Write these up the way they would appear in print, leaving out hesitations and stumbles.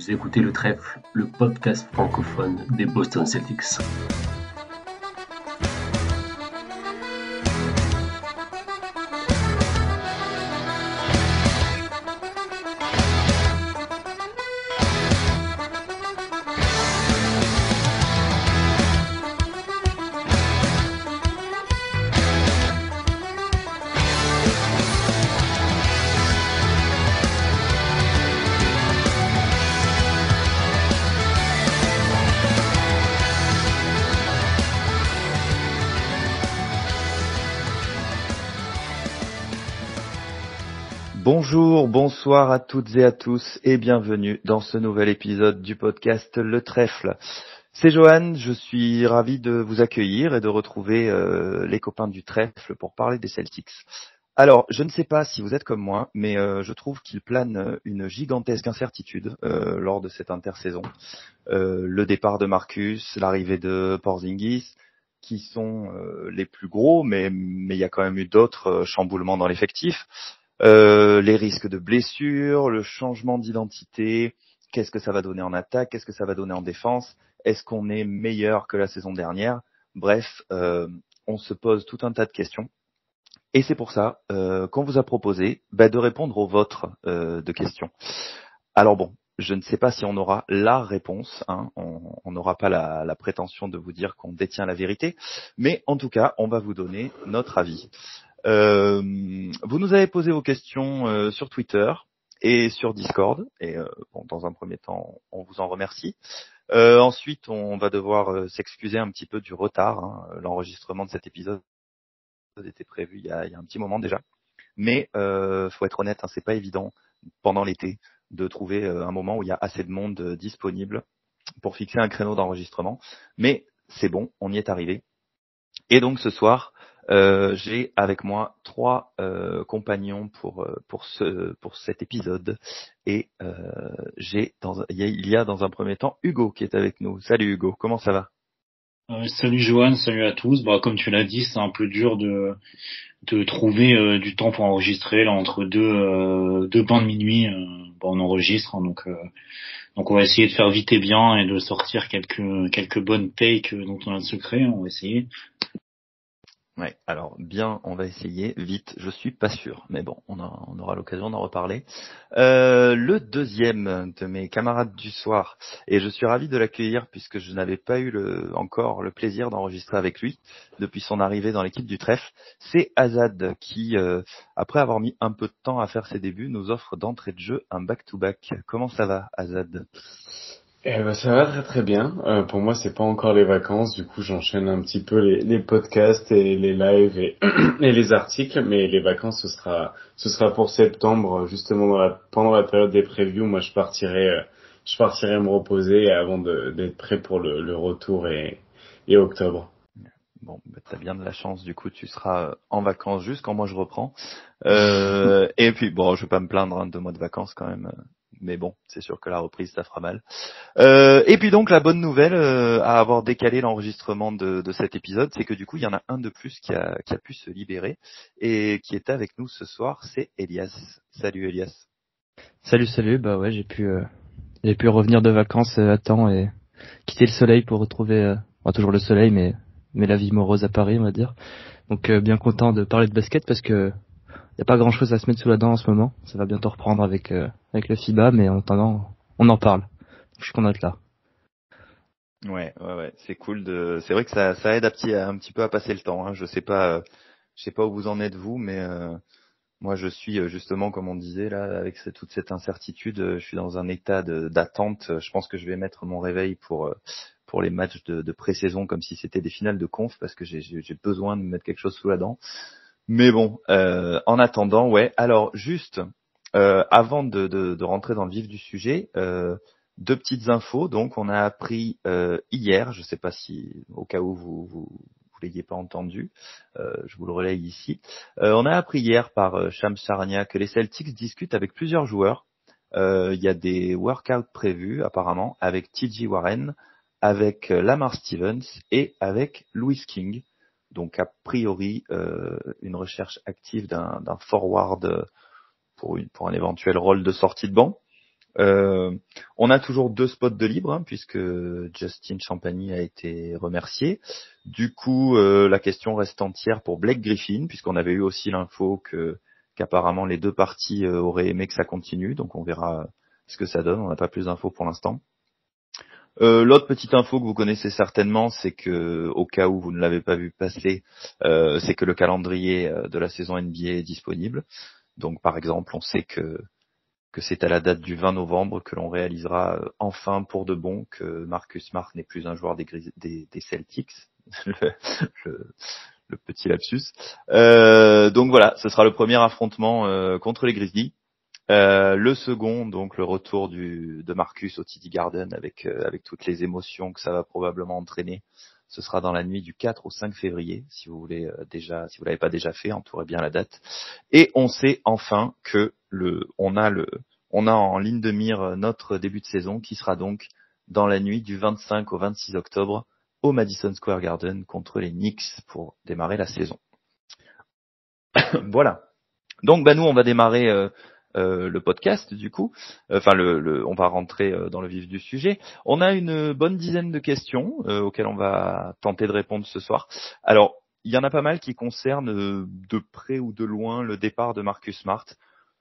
Vous écoutez Le Trèfle, le podcast francophone des Boston Celtics. Bonjour, bonsoir à toutes et à tous et bienvenue dans ce nouvel épisode du podcast Le Trèfle. C'est Johan, je suis ravi de vous accueillir et de retrouver les copains du Trèfle pour parler des Celtics. Alors, je ne sais pas si vous êtes comme moi, mais je trouve qu'il plane une gigantesque incertitude lors de cette intersaison. Le départ de Marcus, l'arrivée de Porzingis, qui sont les plus gros, mais il y a quand même eu d'autres chamboulements dans l'effectif. Les risques de blessures, le changement d'identité, qu'est-ce que ça va donner en attaque, qu'est-ce que ça va donner en défense, est-ce qu'on est meilleur que la saison dernière? Bref, on se pose tout un tas de questions. Et c'est pour ça qu'on vous a proposé de répondre aux vôtres de questions. Alors bon, je ne sais pas si on aura la réponse, hein, on n'aura pas la prétention de vous dire qu'on détient la vérité, mais en tout cas, on va vous donner notre avis. Vous nous avez posé vos questions sur Twitter et sur Discord, et dans un premier temps, on vous en remercie. Ensuite, on va devoir s'excuser un petit peu du retard. Hein. L'enregistrement de cet épisode était prévu il y a un petit moment déjà, mais faut être honnête, hein, c'est pas évident pendant l'été de trouver un moment où il y a assez de monde disponible pour fixer un créneau d'enregistrement. Mais c'est bon, on y est arrivé. Et donc ce soir, j'ai avec moi trois compagnons pour cet épisode. Et il y a dans un premier temps Hugo qui est avec nous. Salut Hugo, comment ça va? Salut Johan, salut à tous. Comme tu l'as dit, c'est un peu dur de trouver du temps pour enregistrer là entre deux pains de minuit. On enregistre, hein, donc on va essayer de faire vite et bien et de sortir quelques bonnes takes dont on a le secret. On va essayer. Ouais, alors bien, on va essayer vite. Je suis pas sûr, mais bon, on aura l'occasion d'en reparler. Le deuxième de mes camarades du soir, et je suis ravi de l'accueillir puisque je n'avais pas eu encore le plaisir d'enregistrer avec lui depuis son arrivée dans l'équipe du Trèfle, c'est Azad qui, après avoir mis un peu de temps à faire ses débuts, nous offre d'entrée de jeu un back-to-back. Comment ça va, Azad? Ça va très très bien. Pour moi, c'est pas encore les vacances, du coup, j'enchaîne un petit peu les podcasts et les lives et, et les articles, mais les vacances, ce sera pour septembre, justement pendant la période des previews. Moi, je partirai me reposer avant d'être prêt pour le retour et octobre. Bon, t'as bien de la chance, du coup, tu seras en vacances juste quand moi je reprends. Et puis, bon, je vais pas me plaindre 2 mois de vacances quand même. Mais bon, c'est sûr que la reprise, ça fera mal. Et puis donc, la bonne nouvelle à avoir décalé l'enregistrement de cet épisode, c'est que du coup, il y en a un de plus qui a pu se libérer et qui est avec nous ce soir, c'est Elias. Salut Elias. Salut, bah ouais, j'ai pu revenir de vacances à temps et quitter le soleil pour retrouver, toujours le soleil, mais la vie morose à Paris, on va dire. Donc bien content de parler de basket parce que y a pas grand chose à se mettre sous la dent en ce moment. Ça va bientôt reprendre avec le FIBA, mais en attendant, on en parle. Je suis content d'être là. Ouais, c'est cool c'est vrai que ça aide un petit peu à passer le temps, hein. Je sais pas où vous en êtes vous, mais moi je suis justement, comme on disait là, avec toute cette incertitude, je suis dans un état d'attente. Je pense que je vais mettre mon réveil pour les matchs de pré-saison comme si c'était des finales de conf, parce que j'ai besoin de me mettre quelque chose sous la dent. Mais bon, en attendant, ouais. Alors juste avant de rentrer dans le vif du sujet, 2 petites infos. Donc on a appris hier, je sais pas si au cas où vous l'ayez pas entendu, je vous le relaye ici. On a appris hier par Shams Charania que les Celtics discutent avec plusieurs joueurs. Il y a des workouts prévus apparemment avec T.J. Warren, avec Lamar Stevens et avec Louis King. Donc a priori une recherche active d'un forward pour un éventuel rôle de sortie de banc. On On a toujours 2 spots de libre, hein, puisque Justin Champagny a été remercié. Du coup, la question reste entière pour Blake Griffin, puisqu'on avait eu aussi l'info qu'apparemment les 2 parties auraient aimé que ça continue, donc on verra ce que ça donne. On n'a pas plus d'infos pour l'instant. L'autre petite info que vous connaissez certainement, c'est que, au cas où vous ne l'avez pas vu passer, c'est que le calendrier de la saison NBA est disponible. Donc, par exemple, on sait que c'est à la date du 20 novembre que l'on réalisera enfin pour de bon que Marcus Smart n'est plus un joueur des Celtics. le petit lapsus. Donc voilà, ce sera le premier affrontement contre les Grizzlies. Le second, donc le retour de Marcus au TD Garden avec toutes les émotions que ça va probablement entraîner. Ce sera dans la nuit du 4 au 5 février, si vous voulez si vous l'avez pas déjà fait, entourez bien la date. Et on sait enfin que on a en ligne de mire notre début de saison qui sera donc dans la nuit du 25 au 26 octobre au Madison Square Garden contre les Knicks pour démarrer la saison. Voilà. Donc nous on va démarrer le podcast du coup. Enfin on va rentrer dans le vif du sujet. On a une bonne dizaine de questions auxquelles on va tenter de répondre ce soir. Alors, il y en a pas mal qui concernent de près ou de loin le départ de Marcus Smart.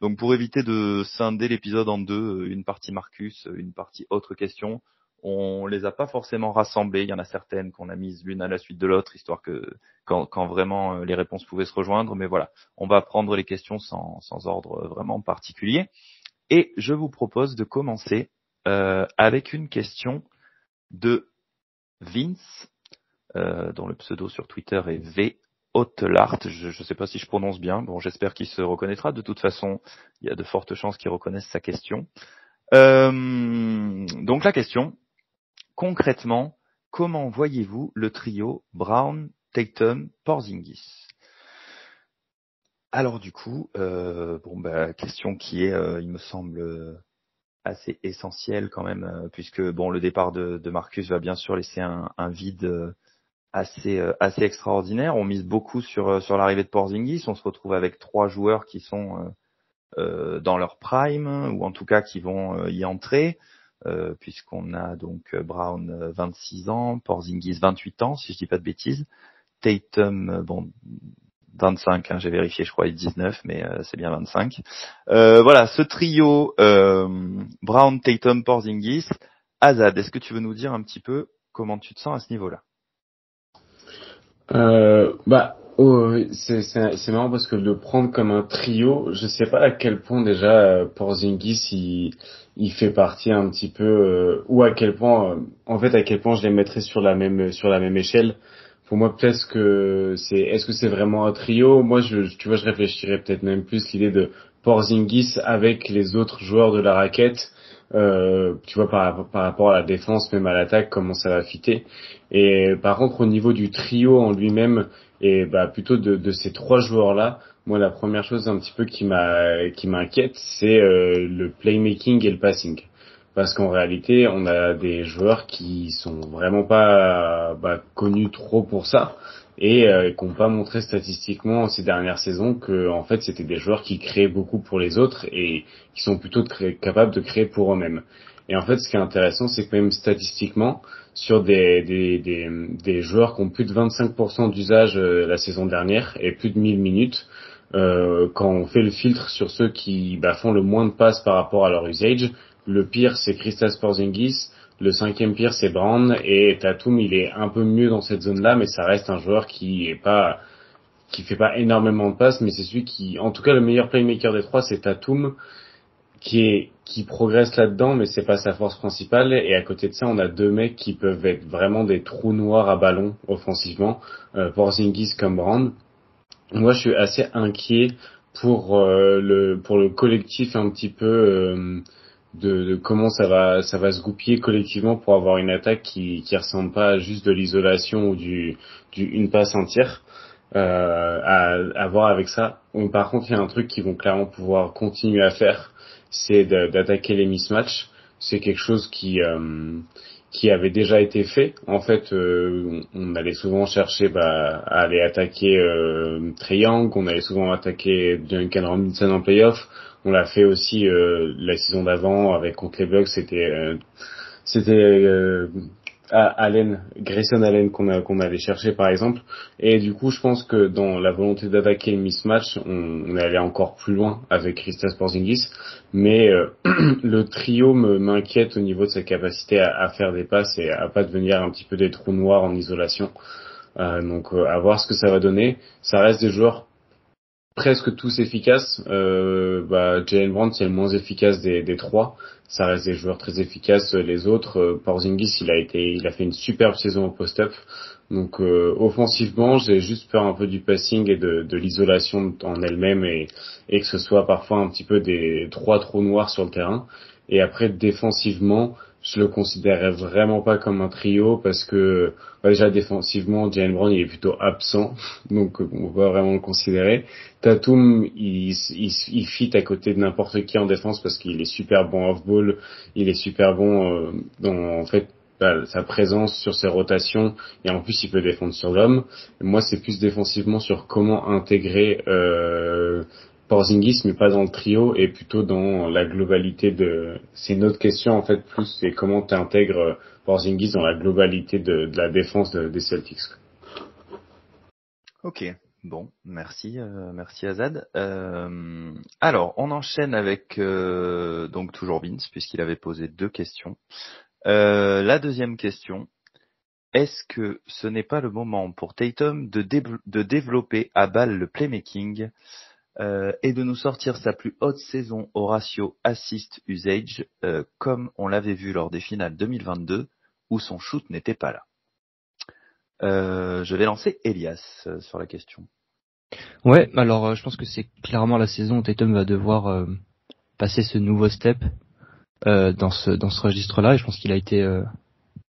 Donc pour éviter de scinder l'épisode en deux, une partie Marcus, une partie autre question, on les a pas forcément rassemblées. Il y en a certaines qu'on a mises l'une à la suite de l'autre, histoire que quand vraiment les réponses pouvaient se rejoindre. Mais voilà, on va prendre les questions sans ordre vraiment particulier. Et je vous propose de commencer avec une question de Vince, dont le pseudo sur Twitter est V. Hautelart, je ne sais pas si je prononce bien. Bon, j'espère qu'il se reconnaîtra. De toute façon, il y a de fortes chances qu'il reconnaisse sa question. Donc la question, concrètement, comment voyez-vous le trio Brown, Tatum, Porzingis? Alors du coup, question qui est, il me semble, assez essentielle quand même, puisque le départ de Marcus va bien sûr laisser un vide assez extraordinaire. On mise beaucoup sur l'arrivée de Porzingis. On se retrouve avec 3 joueurs qui sont dans leur prime, ou en tout cas qui vont y entrer, puisqu'on a donc Brown 26 ans, Porzingis 28 ans, si je dis pas de bêtises, Tatum 25, j'ai vérifié, je crois, il est 19, mais c'est bien 25. Voilà, ce trio Brown, Tatum, Porzingis. Azad, est-ce que tu veux nous dire un petit peu comment tu te sens à ce niveau-là? C'est marrant parce que de le prendre comme un trio, je sais pas à quel point déjà Porzingis il fait partie un petit peu ou à quel point à quel point je les mettrais sur la même échelle. Pour moi, peut-être que est-ce que c'est vraiment un trio? Moi, tu vois, je réfléchirais peut-être même plus l'idée de Porzingis avec les autres joueurs de la raquette. Tu vois, par rapport à la défense, même à l'attaque, comment ça va fitter. Et par contre, au niveau du trio en lui-même, et plutôt de ces 3 joueurs-là, moi, la première chose un petit peu qui m'inquiète, c'est le playmaking et le passing. Parce qu'en réalité, on a des joueurs qui sont vraiment pas connus trop pour ça et qui n'ont pas montré statistiquement ces dernières saisons que en fait c'était des joueurs qui créaient beaucoup pour les autres et qui sont plutôt capables de créer pour eux-mêmes. Et en fait, ce qui est intéressant, c'est que même statistiquement, sur des joueurs qui ont plus de 25% d'usage la saison dernière et plus de 1000 minutes, quand on fait le filtre sur ceux qui font le moins de passes par rapport à leur usage, le pire c'est Kristaps Porzingis, le 5e pire c'est Brown, et Tatum il est un peu mieux dans cette zone-là, mais ça reste un joueur qui fait pas énormément de passes, mais c'est celui qui, en tout cas le meilleur playmaker des 3 c'est Tatum, qui progresse là-dedans, mais c'est pas sa force principale. Et à côté de ça, on a 2 mecs qui peuvent être vraiment des trous noirs à ballon offensivement, Porzingis comme Brown. Moi, je suis assez inquiet pour le collectif un petit peu de comment ça va se goupiller collectivement pour avoir une attaque qui ressemble pas à juste de l'isolation ou une passe entière. À voir avec ça. Par contre, il y a un truc qu'ils vont clairement pouvoir continuer à faire, c'est d'attaquer les mismatchs. c'est quelque chose qui avait déjà été fait. En fait, on allait souvent chercher à aller attaquer Trae Young, on allait souvent attaquer Duncan Robinson en playoff. On l'a fait aussi la saison d'avant avec contre les Bucks, c'était Grayson Allen qu'on allait chercher par exemple. Et du coup, je pense que dans la volonté d'attaquer le mismatch, on est allé encore plus loin avec Kristaps Porzingis. Mais le trio m'inquiète au niveau de sa capacité à faire des passes et à pas devenir un petit peu des trous noirs en isolation. Donc à voir ce que ça va donner. Ça reste des joueurs presque tous efficaces. Jalen Brown c'est le moins efficace des trois. Ça reste des joueurs très efficaces. Les autres, Porzingis il a fait une superbe saison au post-up. Donc offensivement, j'ai juste peur un peu du passing et de l'isolation en elle-même et que ce soit parfois un petit peu des trois trous noirs sur le terrain. Et après défensivement, je le considérais vraiment pas comme un trio parce que déjà défensivement, Jalen Brown il est plutôt absent, donc on peut pas vraiment le considérer. Tatum, il fit à côté de n'importe qui en défense parce qu'il est super bon off-ball, il est super bon dans en fait sa présence sur ses rotations et en plus il peut défendre sur l'homme. Moi c'est plus défensivement sur comment intégrer Porzingis mais pas dans le trio et plutôt dans la globalité c'est une autre question en fait plus c'est comment tu intègres Porzingis dans la globalité de la défense des Celtics. Ok, bon, merci Azad. Alors, on enchaîne avec donc toujours Vince puisqu'il avait posé 2 questions. La deuxième question, est-ce que ce n'est pas le moment pour Tatum de développer à balle le playmaking et de nous sortir sa plus haute saison au ratio assist usage comme on l'avait vu lors des finales 2022 où son shoot n'était pas là. Je vais lancer Elias sur la question. Ouais, alors je pense que c'est clairement la saison où Tatum va devoir passer ce nouveau step dans ce registre-là, et je pense qu'il a été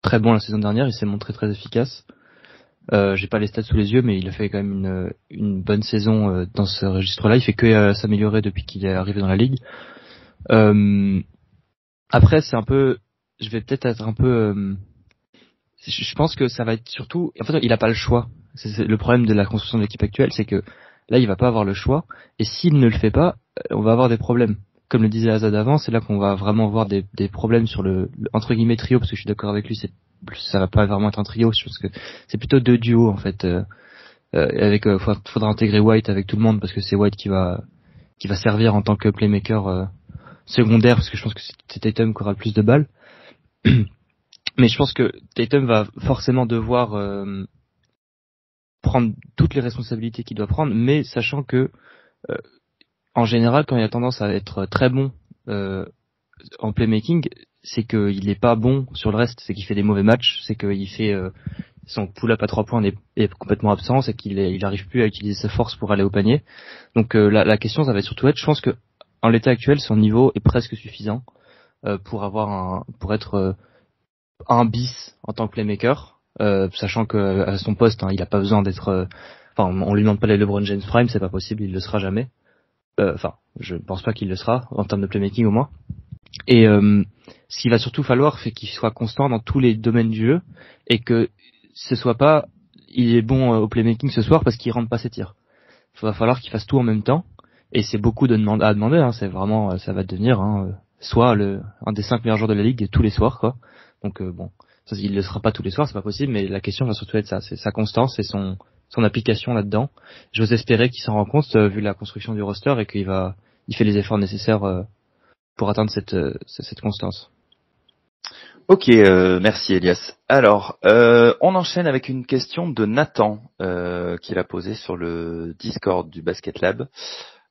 très bon la saison dernière, il s'est montré très efficace. J'ai pas les stats sous les yeux, mais il a fait quand même une bonne saison dans ce registre-là. Il fait que s'améliorer depuis qu'il est arrivé dans la ligue. Après, c'est un peu, je vais peut-être être un peu, je pense que ça va être surtout, en fait, il a pas le choix. C'est le problème de la construction de l'équipe actuelle, c'est que là, il va pas avoir le choix, et s'il ne le fait pas, on va avoir des problèmes. Comme le disait Azad avant, c'est là qu'on va vraiment voir des problèmes sur le entre guillemets trio, parce que je suis d'accord avec lui, ça va pas vraiment être un trio, je pense que c'est plutôt 2 duos en fait. Faudra intégrer White avec tout le monde parce que c'est White qui va servir en tant que playmaker secondaire, parce que je pense que c'est Tatum qui aura le plus de balles. Mais je pense que Tatum va forcément devoir prendre toutes les responsabilités qu'il doit prendre, mais sachant que en général, quand il a tendance à être très bon en playmaking, c'est qu'il est pas bon sur le reste, c'est qu'il fait des mauvais matchs, c'est qu'il fait son pull-up à 3 points est complètement absent, c'est il arrive plus à utiliser sa force pour aller au panier. Donc la question, ça va surtout être, je pense que en l'état actuel, son niveau est presque suffisant pour être un bis en tant que playmaker, sachant que à son poste, il a pas besoin d'être, on lui demande pas les LeBron James prime, c'est pas possible, il le sera jamais. Je pense pas qu'il le sera en termes de playmaking au moins. Et ce qu'il va surtout falloir, c'est qu'il soit constant dans tous les domaines du jeu et que ce soit pas, il est bon au playmaking ce soir parce qu'il rentre pas ses tirs. Il va falloir qu'il fasse tout en même temps et c'est beaucoup à demander. C'est vraiment, ça va devenir soit un des 5 meilleurs joueurs de la ligue tous les soirs, quoi. Donc bon, ça, il le sera pas tous les soirs, c'est pas possible, mais la question va surtout être ça, c'est sa constance et son application là-dedans. J'ose espérer qu'il s'en rend compte vu la construction du roster et il fait les efforts nécessaires pour atteindre cette constance. Ok, merci Elias. Alors, on enchaîne avec une question de Nathan qu'il a posée sur le Discord du Basket Lab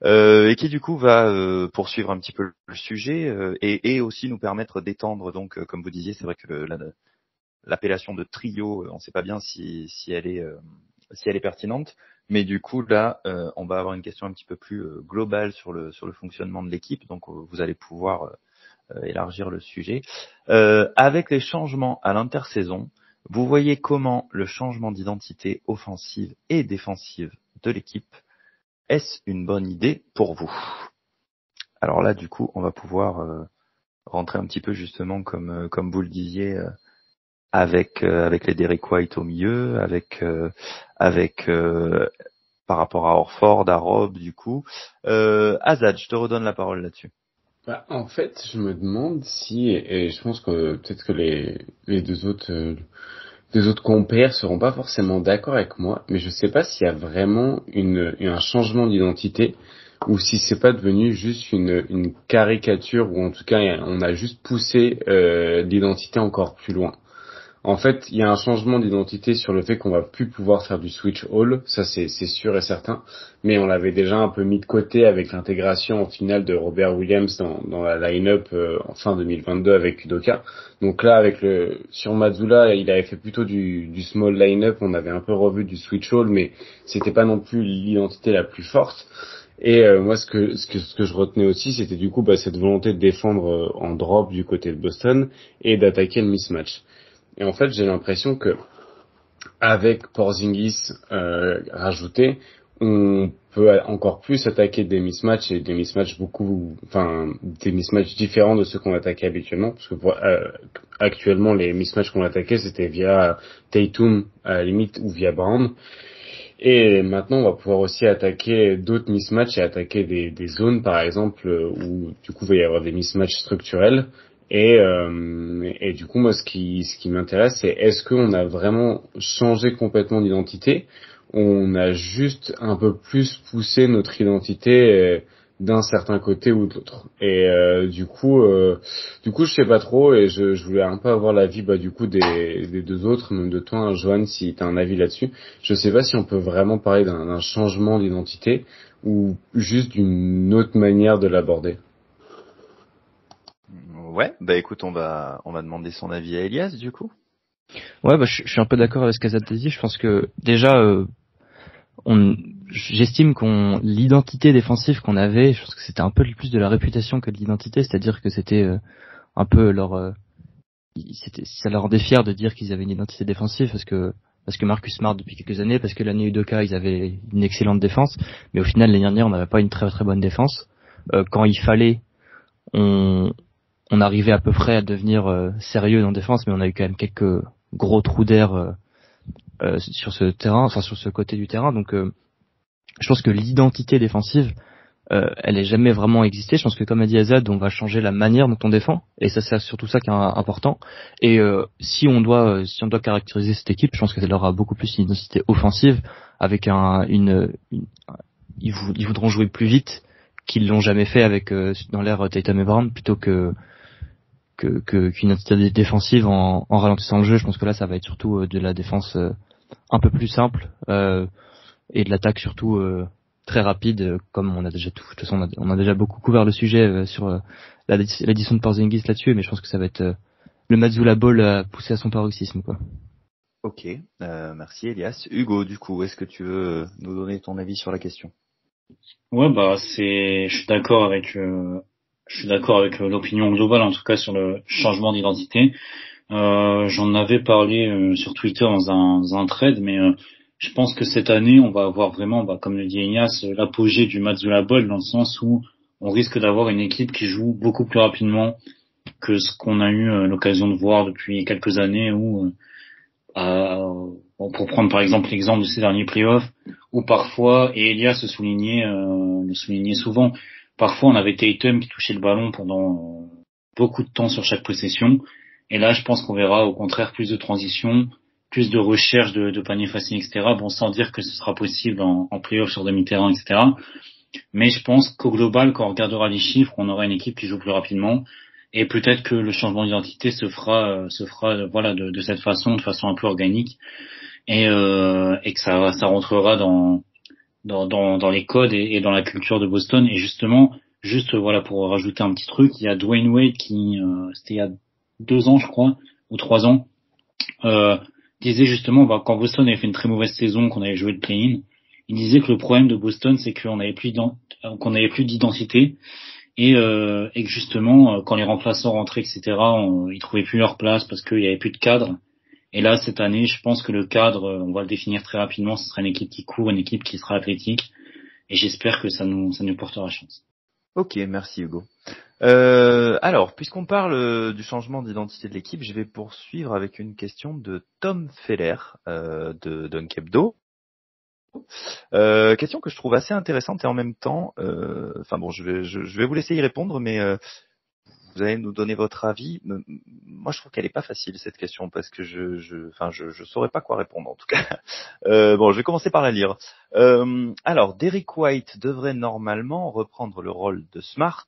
et qui du coup va poursuivre un petit peu le sujet et aussi nous permettre d'étendre. Donc, comme vous disiez, c'est vrai que l'appellation de trio, on ne sait pas bien si elle est pertinente, mais du coup là, on va avoir une question un petit peu plus globale sur le fonctionnement de l'équipe. Donc, vous allez pouvoir élargir le sujet. Avec les changements à l'intersaison, vous voyez comment le changement d'identité offensive et défensive de l'équipe, est-ce une bonne idée pour vous? Alors là, du coup, on va pouvoir rentrer un petit peu justement comme vous le disiez avec les Derrick White au milieu, avec par rapport à Horford, à Rob du coup. Azad, je te redonne la parole là-dessus. Bah, en fait, je me demande si, et je pense que peut-être que les deux autres compères seront pas forcément d'accord avec moi, mais je sais pas s'il y a vraiment un changement d'identité ou si c'est pas devenu juste une caricature ou en tout cas on a juste poussé l'identité encore plus loin. En fait, il y a un changement d'identité sur le fait qu'on va plus pouvoir faire du switch all, ça c'est sûr et certain, mais on l'avait déjà un peu mis de côté avec l'intégration en finale de Robert Williams dans la line-up en fin 2022 avec Udoka. Donc là, sur Mazzulla, il avait fait plutôt du small line-up, on avait un peu revu du switch all, mais c'était pas non plus l'identité la plus forte. Et moi, ce que je retenais aussi, c'était du coup cette volonté de défendre en drop du côté de Boston et d'attaquer le mismatch. Et en fait, j'ai l'impression que avec Porzingis rajouté, on peut encore plus attaquer des mismatchs et des mismatchs des mismatchs différents de ceux qu'on attaquait habituellement, parce que actuellement les mismatchs qu'on attaquait c'était via Tatum à la limite ou via Brown. Et maintenant, on va pouvoir aussi attaquer d'autres mismatchs et attaquer des zones, par exemple, où du coup il va y avoir des mismatchs structurels. Et du coup, moi, ce qui m'intéresse, c'est est-ce qu'on a vraiment changé complètement d'identité? On a juste un peu plus poussé notre identité d'un certain côté ou de l'autre. Et du coup, je sais pas trop, et je voulais un peu avoir l'avis du coup des deux autres, même de toi, hein, Johan, si t'as un avis là-dessus. Je sais pas si on peut vraiment parler d'un changement d'identité ou juste d'une autre manière de l'aborder. Ouais, bah écoute, on va demander son avis à Elias du coup. Ouais, bah je suis un peu d'accord avec ce qu'Azad a dit. Je pense que déjà, j'estime qu'on l'identité défensive qu'on avait, je pense que c'était un peu plus de la réputation que de l'identité, c'est-à-dire que c'était un peu ça leur rendait fiers de dire qu'ils avaient une identité défensive parce que Marcus Smart depuis quelques années, parce que l'année Udoka ils avaient une excellente défense, mais au final l'année dernière on n'avait pas une très très bonne défense. Quand il fallait, on arrivait à peu près à devenir sérieux en défense, mais on a eu quand même quelques gros trous d'air sur ce terrain, enfin sur ce côté du terrain. Donc je pense que l'identité défensive, elle est jamais vraiment existé. Je pense que comme a dit Azad, on va changer la manière dont on défend, et ça c'est surtout ça qui est important. Et si on doit caractériser cette équipe, je pense qu'elle aura beaucoup plus une identité offensive, avec ils voudront jouer plus vite qu'ils l'ont jamais fait avec dans l'ère Tatum et Brown, plutôt qu'une identité défensive en ralentissant le jeu. Je pense que là ça va être surtout de la défense un peu plus simple et de l'attaque surtout très rapide, comme on a déjà de toute façon on a déjà beaucoup couvert le sujet sur l'addition de Porzingis là-dessus, mais je pense que ça va être le Mazzulla Ball poussé à son paroxysme, quoi. Ok, merci Elias. Hugo, du coup, est-ce que tu veux nous donner ton avis sur la question? Ouais, je suis d'accord avec l'opinion globale, en tout cas sur le changement d'identité. J'en avais parlé sur Twitter dans un thread, mais je pense que cette année, on va avoir vraiment, comme le dit Ignace, l'apogée du Mazzulla Ball, dans le sens où on risque d'avoir une équipe qui joue beaucoup plus rapidement que ce qu'on a eu l'occasion de voir depuis quelques années, où pour prendre par exemple l'exemple de ces derniers playoffs, où parfois, et Elias le soulignait souvent, parfois on avait Tatum qui touchait le ballon pendant beaucoup de temps sur chaque possession, et là je pense qu'on verra au contraire plus de transition, plus de recherche de paniers faciles, etc. Bon, sans dire que ce sera possible en playoffs sur demi-terrain, etc. Mais je pense qu'au global, quand on regardera les chiffres, on aura une équipe qui joue plus rapidement. Et peut-être que le changement d'identité se fera voilà, de cette façon, de façon un peu organique. Et que ça rentrera dans les codes et dans la culture de Boston. Et justement, juste voilà, pour rajouter un petit truc, il y a Dwayne Wade qui, c'était il y a 2 ans, je crois, ou 3 ans, disait justement, quand Boston avait fait une très mauvaise saison, qu'on avait joué le play-in, il disait que le problème de Boston, c'est qu'on n'avait plus d'identité, et que justement, quand les remplaçants rentraient, etc., ils trouvaient plus leur place parce qu'il y avait plus de cadre. Et là, cette année, je pense que le cadre, on va le définir très rapidement, ce sera une équipe qui court, une équipe qui sera athlétique, et j'espère que ça nous portera chance. Ok, merci Hugo. Alors, puisqu'on parle du changement d'identité de l'équipe, je vais poursuivre avec une question de Tom Feller de Dunkebdo. Question que je trouve assez intéressante et en même temps, je vais vous laisser y répondre, mais vous allez nous donner votre avis. Moi, je trouve qu'elle est pas facile cette question parce que je saurais pas quoi répondre en tout cas. Je vais commencer par la lire. Alors, Derrick White devrait normalement reprendre le rôle de Smart.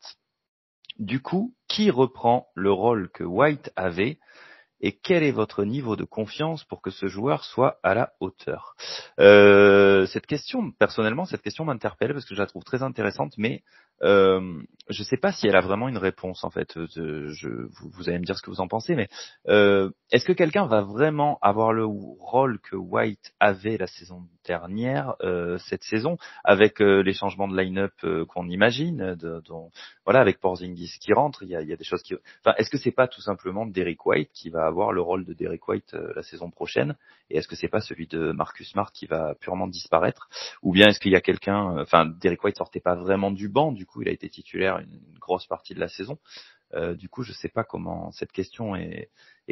Du coup, qui reprend le rôle que White avait et quel est votre niveau de confiance pour que ce joueur soit à la hauteur? Cette question m'interpelle parce que je la trouve très intéressante, mais je ne sais pas si elle a vraiment une réponse en fait. Vous allez me dire ce que vous en pensez, mais est-ce que quelqu'un va vraiment avoir le rôle que White avait la saison dernière, cette saison, avec les changements de line-up qu'on imagine, avec Porzingis qui rentre, il y a des choses qui. Enfin, est-ce que c'est pas tout simplement Derrick White qui va avoir le rôle de Derrick White la saison prochaine, et est-ce que c'est pas celui de Marcus Smart qui va purement disparaître, ou bien est-ce qu'il y a quelqu'un, Derrick White sortait pas vraiment du banc, du coup il a été titulaire une grosse partie de la saison. Du coup, je sais pas comment cette question est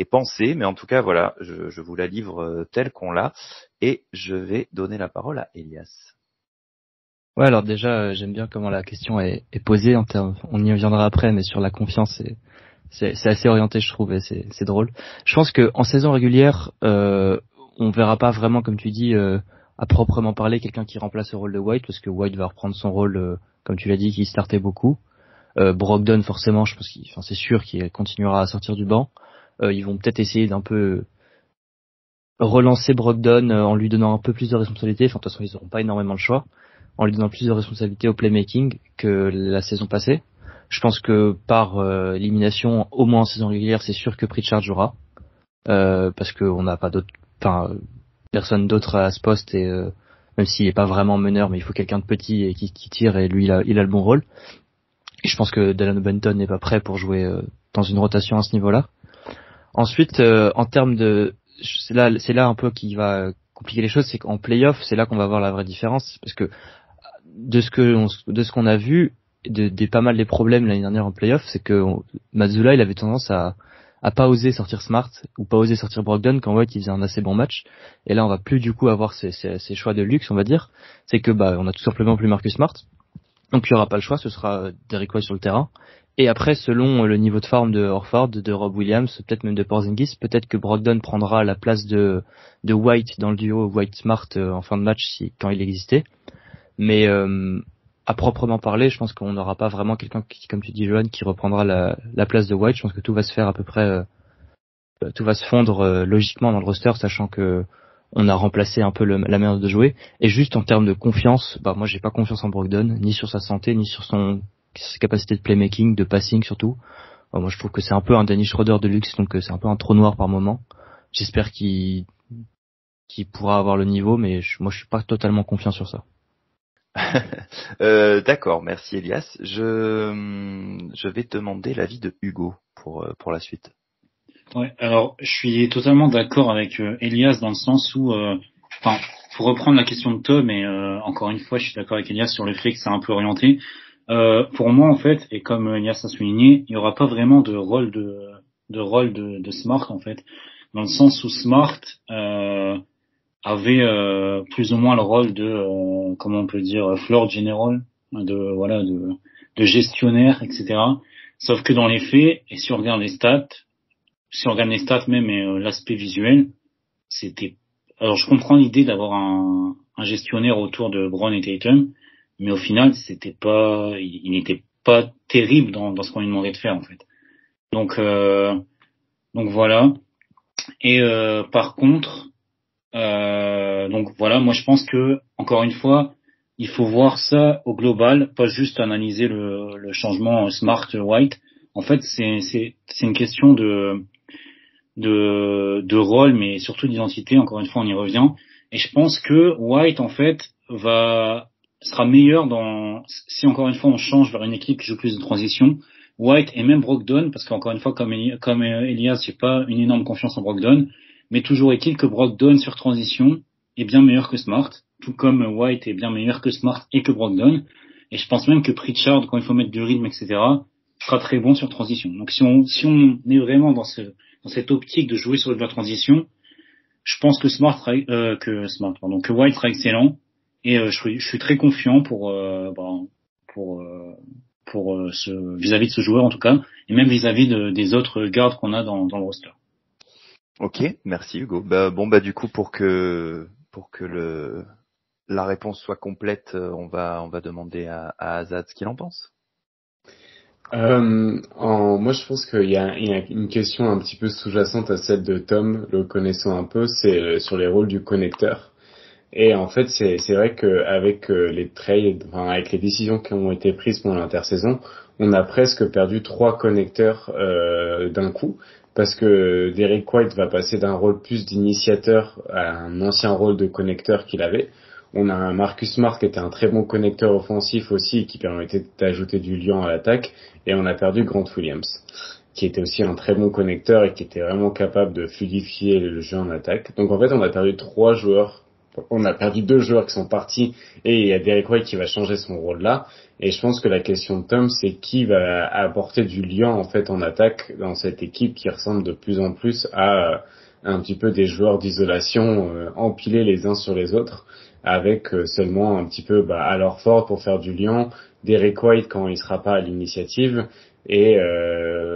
pensée, mais en tout cas voilà, je vous la livre telle qu'on l'a, et je vais donner la parole à Elias. Ouais, alors déjà, j'aime bien comment la question est posée en termes, on y reviendra après, mais sur la confiance, c'est assez orienté, je trouve, et c'est drôle. Je pense que en saison régulière, on verra pas vraiment, comme tu dis, à proprement parler, quelqu'un qui remplace le rôle de White, parce que White va reprendre son rôle, comme tu l'as dit, qui startait beaucoup. Brogdon, forcément, je pense c'est sûr qu'il continuera à sortir du banc. Ils vont peut-être essayer d'un peu relancer Brogdon en lui donnant un peu plus de responsabilités. Enfin, de toute façon, ils n'auront pas énormément le choix, en lui donnant plus de responsabilités au playmaking que la saison passée. Je pense que par élimination, au moins en saison régulière, c'est sûr que Pritchard jouera, parce qu'on n'a pas personne d'autre à ce poste, et même s'il est pas vraiment meneur, mais il faut quelqu'un de petit et qui tire, et lui il a le bon rôle. Et je pense que Delano Benton n'est pas prêt pour jouer dans une rotation à ce niveau-là. Ensuite, en termes de, c'est là un peu qui va compliquer les choses, c'est qu'en play-off, c'est là qu'on va voir la vraie différence, parce que de ce qu'on a vu, de pas mal des problèmes l'année dernière en play-off, c'est que Mazzulla, il avait tendance à pas oser sortir Smart ou pas oser sortir Brogdon quand White il faisait un assez bon match. Et là, on va plus du coup avoir ces choix de luxe, on va dire. C'est que on a tout simplement plus Marcus Smart. Donc il y aura pas le choix, ce sera Derrick White sur le terrain. Et après, selon le niveau de forme de Horford, de Rob Williams, peut-être même de Porzingis, peut-être que Brogdon prendra la place de White dans le duo White-Smart en fin de match quand il existait. Mais à proprement parler, je pense qu'on n'aura pas vraiment quelqu'un qui, comme tu dis, Johan, qui reprendra la place de White. Je pense que tout va se faire à peu près, tout va se fondre logiquement dans le roster, sachant que on a remplacé un peu la manière de jouer. Et juste en termes de confiance, moi j'ai pas confiance en Brogdon, ni sur sa santé, ni sur ses capacités de playmaking, de passing surtout. Moi je trouve que c'est un peu un Dennis Schroeder de luxe, donc c'est un peu un trou noir par moment. J'espère qu'il pourra avoir le niveau, mais moi je suis pas totalement confiant sur ça. D'accord, merci Elias. Je vais demander l'avis de Hugo pour la suite. Ouais, alors je suis totalement d'accord avec Elias dans le sens où, pour reprendre la question de Tom, et encore une fois, je suis d'accord avec Elias sur le fait que c'est un peu orienté. Pour moi, en fait, et comme Elias a souligné, il n'y aura pas vraiment de rôle de Smart, en fait, dans le sens où Smart avait plus ou moins le rôle de, comment on peut dire, floor general, de gestionnaire, etc. Sauf que dans les faits, et si on regarde les stats même, et l'aspect visuel, c'était. Alors je comprends l'idée d'avoir un gestionnaire autour de Brown et Tatum, mais au final il n'était pas terrible dans ce qu'on lui demandait de faire en fait. Donc voilà. Et par contre, donc voilà, moi je pense que encore une fois, il faut voir ça au global, pas juste analyser le changement Smart White. En fait, c'est une question de rôle, mais surtout d'identité. Encore une fois, on y revient. Et je pense que White, en fait, sera meilleur si encore une fois on change vers une équipe qui joue plus de transition. White et même Brogdon, parce qu'encore une fois, comme Elias, j'ai pas une énorme confiance en Brogdon, mais toujours est-il que Brogdon sur transition est bien meilleur que Smart, tout comme White est bien meilleur que Smart et que Brogdon. Et je pense même que Pritchard, quand il faut mettre du rythme, etc., sera très bon sur transition. Donc si on est vraiment dans cette optique de jouer sur la transition, je pense que White sera excellent et je suis très confiant pour vis-à-vis de ce joueur en tout cas, et même vis-à-vis des autres gardes qu'on a dans le roster. Ok, merci Hugo. Du coup pour que la réponse soit complète, on va demander à Azad ce qu'il en pense. Moi, je pense qu'il y a une question un petit peu sous-jacente à celle de Tom, le connaissant un peu, c'est sur les rôles du connecteur. Et en fait, c'est vrai qu'avec les trades, enfin, avec les décisions qui ont été prises pendant l'intersaison, on a presque perdu 3 connecteurs d'un coup, parce que Derek White va passer d'un rôle plus d'initiateur à un ancien rôle de connecteur qu'il avait. On a un Marcus Smart qui était un très bon connecteur offensif aussi, qui permettait d'ajouter du liant à l'attaque, et on a perdu Grant Williams, qui était aussi un très bon connecteur et qui était vraiment capable de fluidifier le jeu en attaque. Donc en fait, on a perdu 3 joueurs. On a perdu 2 joueurs qui sont partis, et il y a Derek White qui va changer son rôle là. Et je pense que la question de Tom, c'est qui va apporter du liant en fait en attaque dans cette équipe qui ressemble de plus en plus à un petit peu des joueurs d'isolation empilés les uns sur les autres, avec seulement un petit peu Al Horford pour faire du liant, Derek White quand il sera pas à l'initiative, et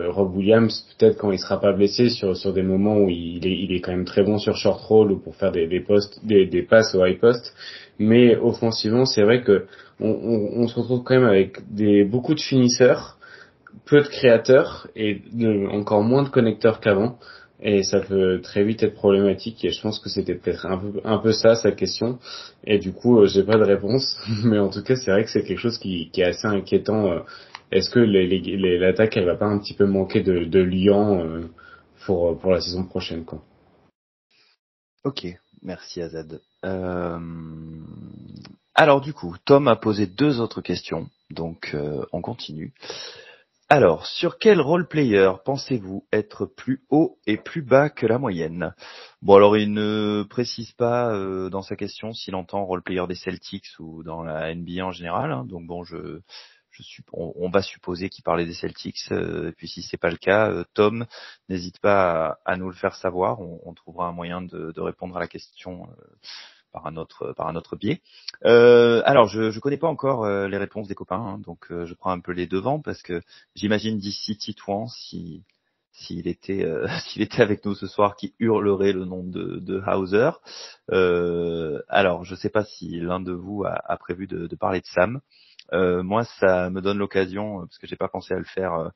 Rob Williams peut-être quand il sera pas blessé sur des moments où il est quand même très bon sur short roll ou pour faire des passes au high post. Mais offensivement, c'est vrai que on se retrouve quand même avec beaucoup de finisseurs, peu de créateurs et encore moins de connecteurs qu'avant. Et ça peut très vite être problématique, et je pense que c'était peut-être un peu ça sa question. Et du coup, j'ai pas de réponse, mais en tout cas, c'est vrai que c'est quelque chose qui est assez inquiétant. Est-ce que l'attaque, elle va pas un petit peu manquer de liant pour la saison prochaine, quoi. Ok, merci Azad. Alors du coup, Tom a posé 2 autres questions, donc on continue. Alors, sur quel role player pensez-vous être plus haut et plus bas que la moyenne? Bon, alors il ne précise pas dans sa question s'il entend role player des Celtics ou dans la NBA en général, hein. Donc bon, on va supposer qu'il parlait des Celtics. Et puis si c'est pas le cas, Tom, n'hésite pas à nous le faire savoir. On trouvera un moyen de répondre à la question par un autre biais. Alors je connais pas encore les réponses des copains, hein, donc je prends un peu les devants parce que j'imagine d'ici Titouan s'il était s'il était avec nous ce soir, qui hurlerait le nom de Hauser. Alors je sais pas si l'un de vous a prévu de parler de Sam. Moi ça me donne l'occasion, parce que j'ai pas pensé à le faire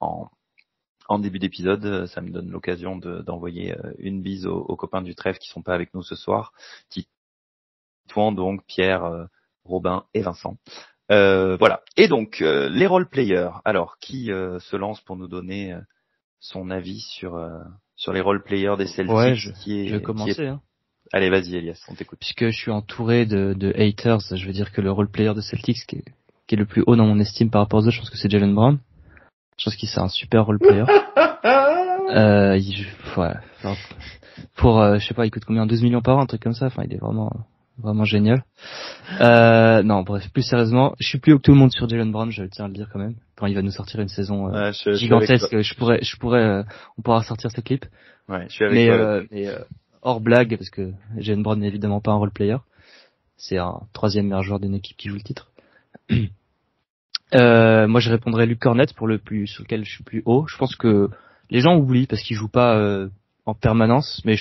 en début d'épisode, ça me donne l'occasion d'envoyer une bise aux copains du trèfle qui sont pas avec nous ce soir. Titouan, donc Pierre, Robin et Vincent. Voilà. Et donc les role players. Alors qui se lance pour nous donner son avis sur les role players des Celtics? Ouais, je vais commencer. Hein. Allez, vas-y Elias, on t'écoute. Puisque je suis entouré de haters, je veux dire que le role player de Celtics qui est le plus haut dans mon estime par rapport aux autres, je pense que c'est Jaylen Brown. Je pense qu'il c'est un super role player. Je sais pas, il coûte combien, 12 millions par an, un truc comme ça. Enfin, il est vraiment génial. Non, bref, plus sérieusement, je suis plus haut que tout le monde sur Jaylen Brown, je tiens à le dire quand même. Quand il va nous sortir une saison gigantesque, on pourra sortir ce clip. Ouais, je suis avec toi. Mais hors blague, parce que Jaylen Brown n'est évidemment pas un role player. C'est un 3e meilleur joueur d'une équipe qui joue le titre. Moi, je répondrais Luke Cornett sur lequel je suis plus haut. Je pense que les gens oublient parce qu'il joue pas en permanence, mais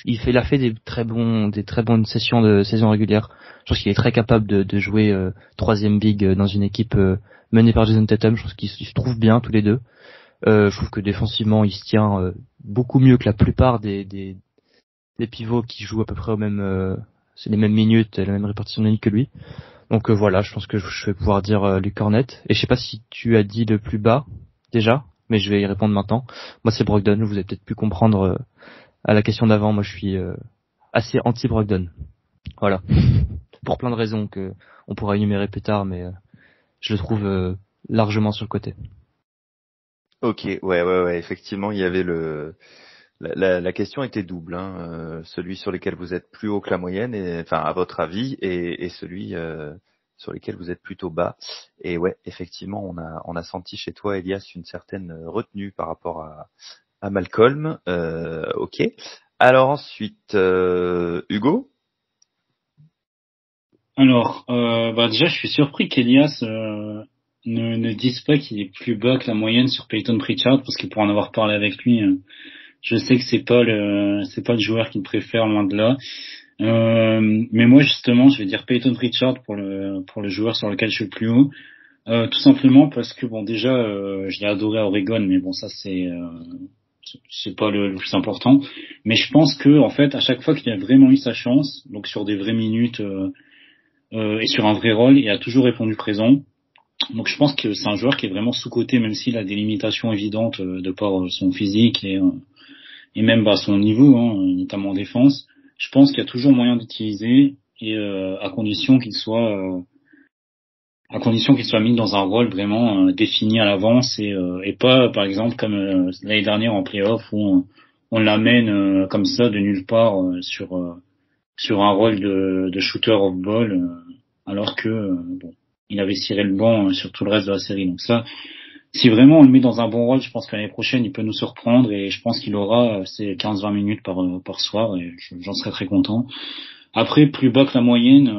il a fait des très bonnes sessions de saison régulière. Je pense qu'il est très capable de jouer 3e big dans une équipe menée par Jason Tatum. Je pense qu'ils se trouvent bien tous les deux. Je trouve que défensivement, il se tient beaucoup mieux que la plupart des pivots qui jouent à peu près c'est les mêmes minutes et la même répartition de minutes que lui. Donc voilà, je pense que je vais pouvoir dire Luke Cornett. Et je sais pas si tu as dit le plus bas déjà, mais je vais y répondre maintenant. Moi, c'est Brogdon. Vous avez peut-être pu comprendre à la question d'avant. Moi, je suis assez anti-Brogdon. Voilà, pour plein de raisons que on pourra énumérer plus tard, mais je le trouve largement sur le côté. Ok, ouais, effectivement, il y avait la question était double, hein, celui sur lequel vous êtes plus haut que la moyenne, et enfin à votre avis, et celui sur lesquels vous êtes plutôt bas. Et ouais, effectivement, on a senti chez toi, Elias, une certaine retenue par rapport à Malcolm. Ok. Alors ensuite, Hugo. Alors, déjà, je suis surpris qu'Elias ne dise pas qu'il est plus bas que la moyenne sur Peyton Pritchard, parce que pour en avoir parlé avec lui, je sais que c'est pas le joueur qu'il préfère, loin de là. Mais moi, justement, je vais dire Peyton Pritchard pour le joueur sur lequel je suis le plus haut. Tout simplement parce que bon, déjà, je l'ai adoré à Oregon, mais bon, ça c'est pas le plus important. Mais je pense que en fait, à chaque fois qu'il a vraiment eu sa chance, donc sur des vraies minutes et sur un vrai rôle, il a toujours répondu présent. Donc je pense que c'est un joueur qui est vraiment sous-coté, même s'il a des limitations évidentes de par son physique et même son niveau, hein, notamment en défense. Je pense qu'il y a toujours moyen d'utiliser et à condition qu'il soit mis dans un rôle vraiment défini à l'avance et pas par exemple comme l'année dernière en play-off où on l'amène comme ça de nulle part sur un rôle de shooter off ball alors que bon, il avait ciré le banc sur tout le reste de la série. Donc ça, si vraiment on le met dans un bon rôle, je pense que l'année prochaine il peut nous surprendre et je pense qu'il aura ses 15-20 minutes par soir et j'en serais très content. Après, plus bas que la moyenne,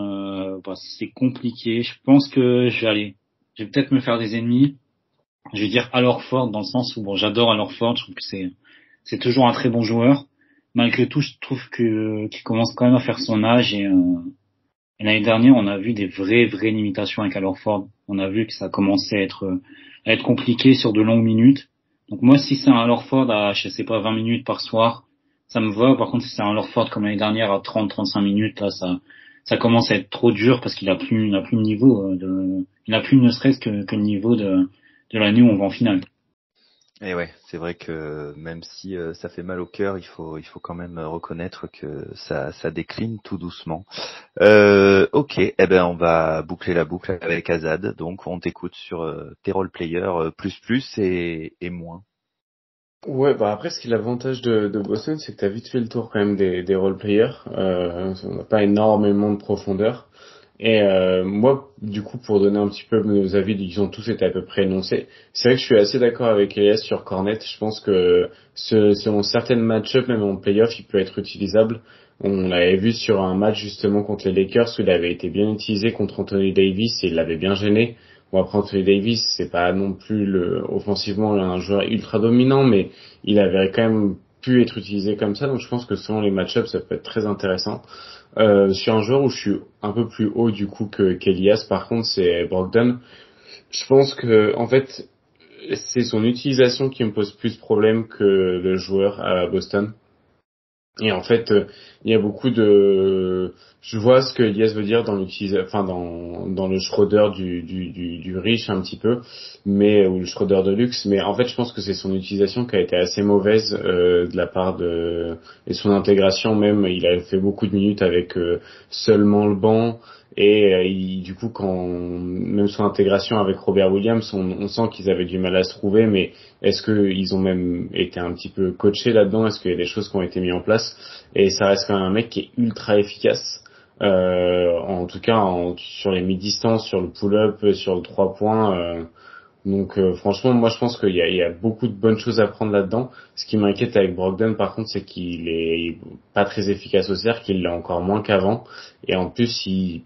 c'est compliqué. Je pense que je vais peut-être me faire des ennemis. Je vais dire Al Horford dans le sens où bon, j'adore Al Horford, je trouve que c'est toujours un très bon joueur. Malgré tout, je trouve qu'il commence quand même à faire son âge et l'année dernière, on a vu des vraies limitations avec Al Horford. On a vu que ça commençait à être compliqué sur de longues minutes. Donc moi, si c'est un Al Horford à, je sais pas, 20 minutes par soir, ça me va. Par contre, si c'est un Al Horford comme l'année dernière à 30-35 minutes, là, ça commence à être trop dur parce qu'il a plus le niveau il n'a plus ne serait-ce que le niveau de l'année où on va en finale. Et ouais, c'est vrai que même si ça fait mal au cœur, il faut quand même reconnaître que ça décline tout doucement. Ok, eh ben on va boucler la boucle avec Azad. Donc on t'écoute sur tes role players plus et moins. Ouais, bah après, ce qui est l'avantage de Boston, c'est que t'as vite fait le tour quand même des role-players. On n'a pas énormément de profondeur. Et moi, du coup, pour donner un petit peu nos avis, ils ont tous été à peu près énoncés. C'est vrai que je suis assez d'accord avec Elias sur Cornet. Je pense que selon certaines match-up, même en playoff, il peut être utilisable. On l'avait vu sur un match justement contre les Lakers où il avait été bien utilisé contre Anthony Davis et il l'avait bien gêné. Bon, après Anthony Davis, c'est pas non plus offensivement un joueur ultra dominant, mais il avait quand même pu être utilisé comme ça. Donc je pense que selon les match-ups, ça peut être très intéressant. Sur un joueur où je suis un peu plus haut du coup qu'Elias, par contre, c'est Brogdon. Je pense que en fait, c'est son utilisation qui me pose plus problème que le joueur à Boston. Et en fait, il y a beaucoup de, je vois ce que Elias veut dire dans l'utilisation, enfin dans le Schroeder du riche un petit peu, mais ou le Schroeder de luxe, mais en fait, je pense que c'est son utilisation qui a été assez mauvaise de la part de et son intégration même. Il a fait beaucoup de minutes avec seulement le banc. Et du coup, quand même son intégration avec Robert Williams, on sent qu'ils avaient du mal à se trouver, mais est-ce qu'ils ont même été un petit peu coachés là-dedans? Est-ce qu'il y a des choses qui ont été mises en place? Et ça reste quand même un mec qui est ultra efficace. En tout cas, sur les mi-distances, sur le pull-up, sur le 3 points. Donc franchement, moi je pense qu'il y a beaucoup de bonnes choses à prendre là-dedans. Ce qui m'inquiète avec Brogdon, par contre, c'est qu'il est pas très efficace au cercle, il l'est encore moins qu'avant. Et en plus, il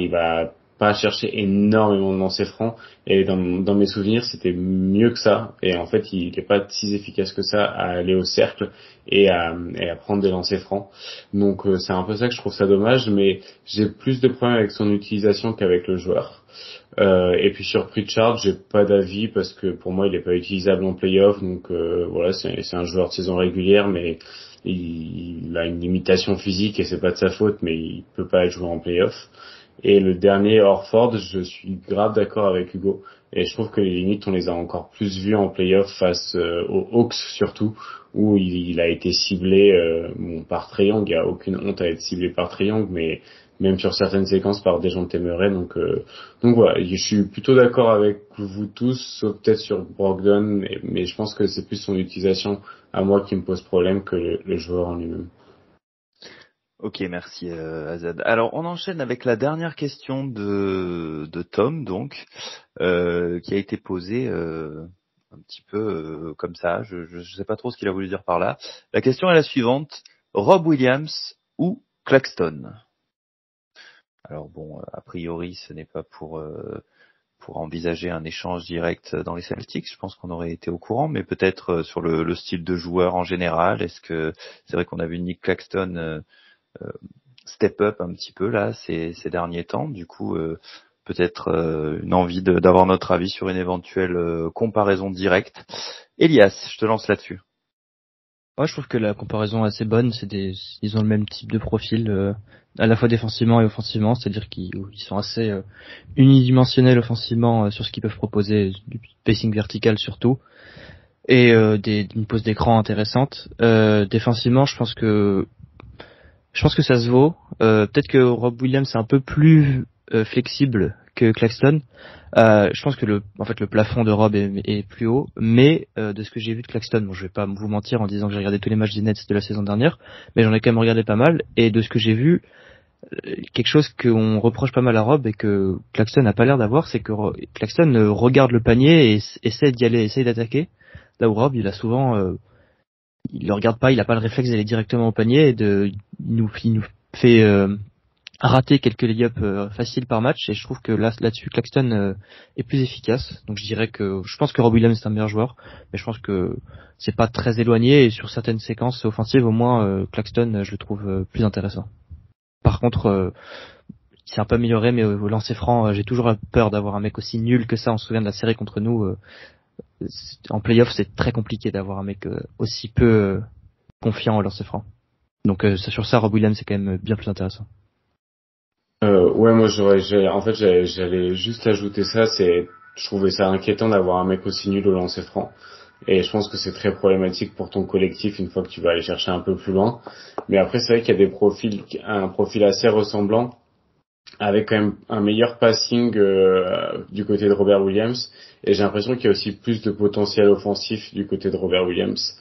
va pas chercher énormément de lancers francs. Et dans mes souvenirs, c'était mieux que ça. Et en fait, il est pas si efficace que ça à aller au cercle et à prendre des lancers francs. Donc c'est un peu ça que je trouve ça dommage. Mais j'ai plus de problèmes avec son utilisation qu'avec le joueur. Et puis sur Pritchard, j'ai pas d'avis parce que pour moi il est pas utilisable en playoff, donc voilà, c'est un joueur de saison régulière, mais il a une limitation physique et c'est pas de sa faute, mais il peut pas être joué en playoff. Et le dernier Horford, je suis grave d'accord avec Hugo, et je trouve que les limites on les a encore plus vues en playoff face aux Hawks surtout, où il a été ciblé par Trae Young. Il y a aucune honte à être ciblé par Trae Young, mais même sur certaines séquences par Dejounte Murray. Donc voilà, je suis plutôt d'accord avec vous tous, sauf peut-être sur Brogdon, mais je pense que c'est plus son utilisation à moi qui me pose problème que le joueur en lui-même. Ok, merci Azad. Alors on enchaîne avec la dernière question de Tom, donc, qui a été posée un petit peu comme ça. Je sais pas trop ce qu'il a voulu dire par là. La question est la suivante: Rob Williams ou Claxton? Alors bon, a priori, ce n'est pas pour envisager un échange direct dans les Celtics. Je pense qu'on aurait été au courant, mais peut-être sur le style de joueur en général. Est-ce que c'est vrai qu'on a vu Nick Claxton step up un petit peu là ces derniers temps. Du coup, peut-être une envie d'avoir notre avis sur une éventuelle comparaison directe. Elias, je te lance là-dessus. Ouais, je trouve que la comparaison est assez bonne. Ils ont le même type de profil, à la fois défensivement et offensivement, c'est-à-dire qu'ils sont assez unidimensionnels offensivement sur ce qu'ils peuvent proposer, du pacing vertical surtout, et une pose d'écran intéressante. Défensivement, je pense que ça se vaut. Peut-être que Rob Williams est un peu plus flexible que Claxton. Je pense que le plafond de Rob est plus haut, mais de ce que j'ai vu de Claxton, bon, je vais pas vous mentir en disant que j'ai regardé tous les matchs des Nets de la saison dernière, mais j'en ai quand même regardé pas mal, et de ce que j'ai vu, quelque chose qu'on reproche pas mal à Rob et que Claxton n'a pas l'air d'avoir, c'est que Claxton regarde le panier et essaie d'y aller, essaie d'attaquer, là où Rob, il a souvent il le regarde pas, il a pas le réflexe d'aller directement au panier et il nous fait rater quelques lay-ups faciles par match, et je trouve que là-dessus Claxton est plus efficace. Donc je pense que Rob Williams est un meilleur joueur, mais je pense que c'est pas très éloigné, et sur certaines séquences offensives au moins Claxton je le trouve plus intéressant. Par contre il s'est un peu amélioré, mais au lancer franc j'ai toujours peur d'avoir un mec aussi nul que ça. On se souvient de la série contre nous, en playoff c'est très compliqué d'avoir un mec aussi peu confiant au lancer franc. Donc sur ça Rob Williams c'est quand même bien plus intéressant. Ouais, moi j'allais juste ajouter ça, je trouvais ça inquiétant d'avoir un mec aussi nul au lancer franc. Et je pense que c'est très problématique pour ton collectif une fois que tu vas aller chercher un peu plus loin. Mais après, c'est vrai qu'il y a un profil assez ressemblant, avec quand même un meilleur passing du côté de Robert Williams. Et j'ai l'impression qu'il y a aussi plus de potentiel offensif du côté de Robert Williams,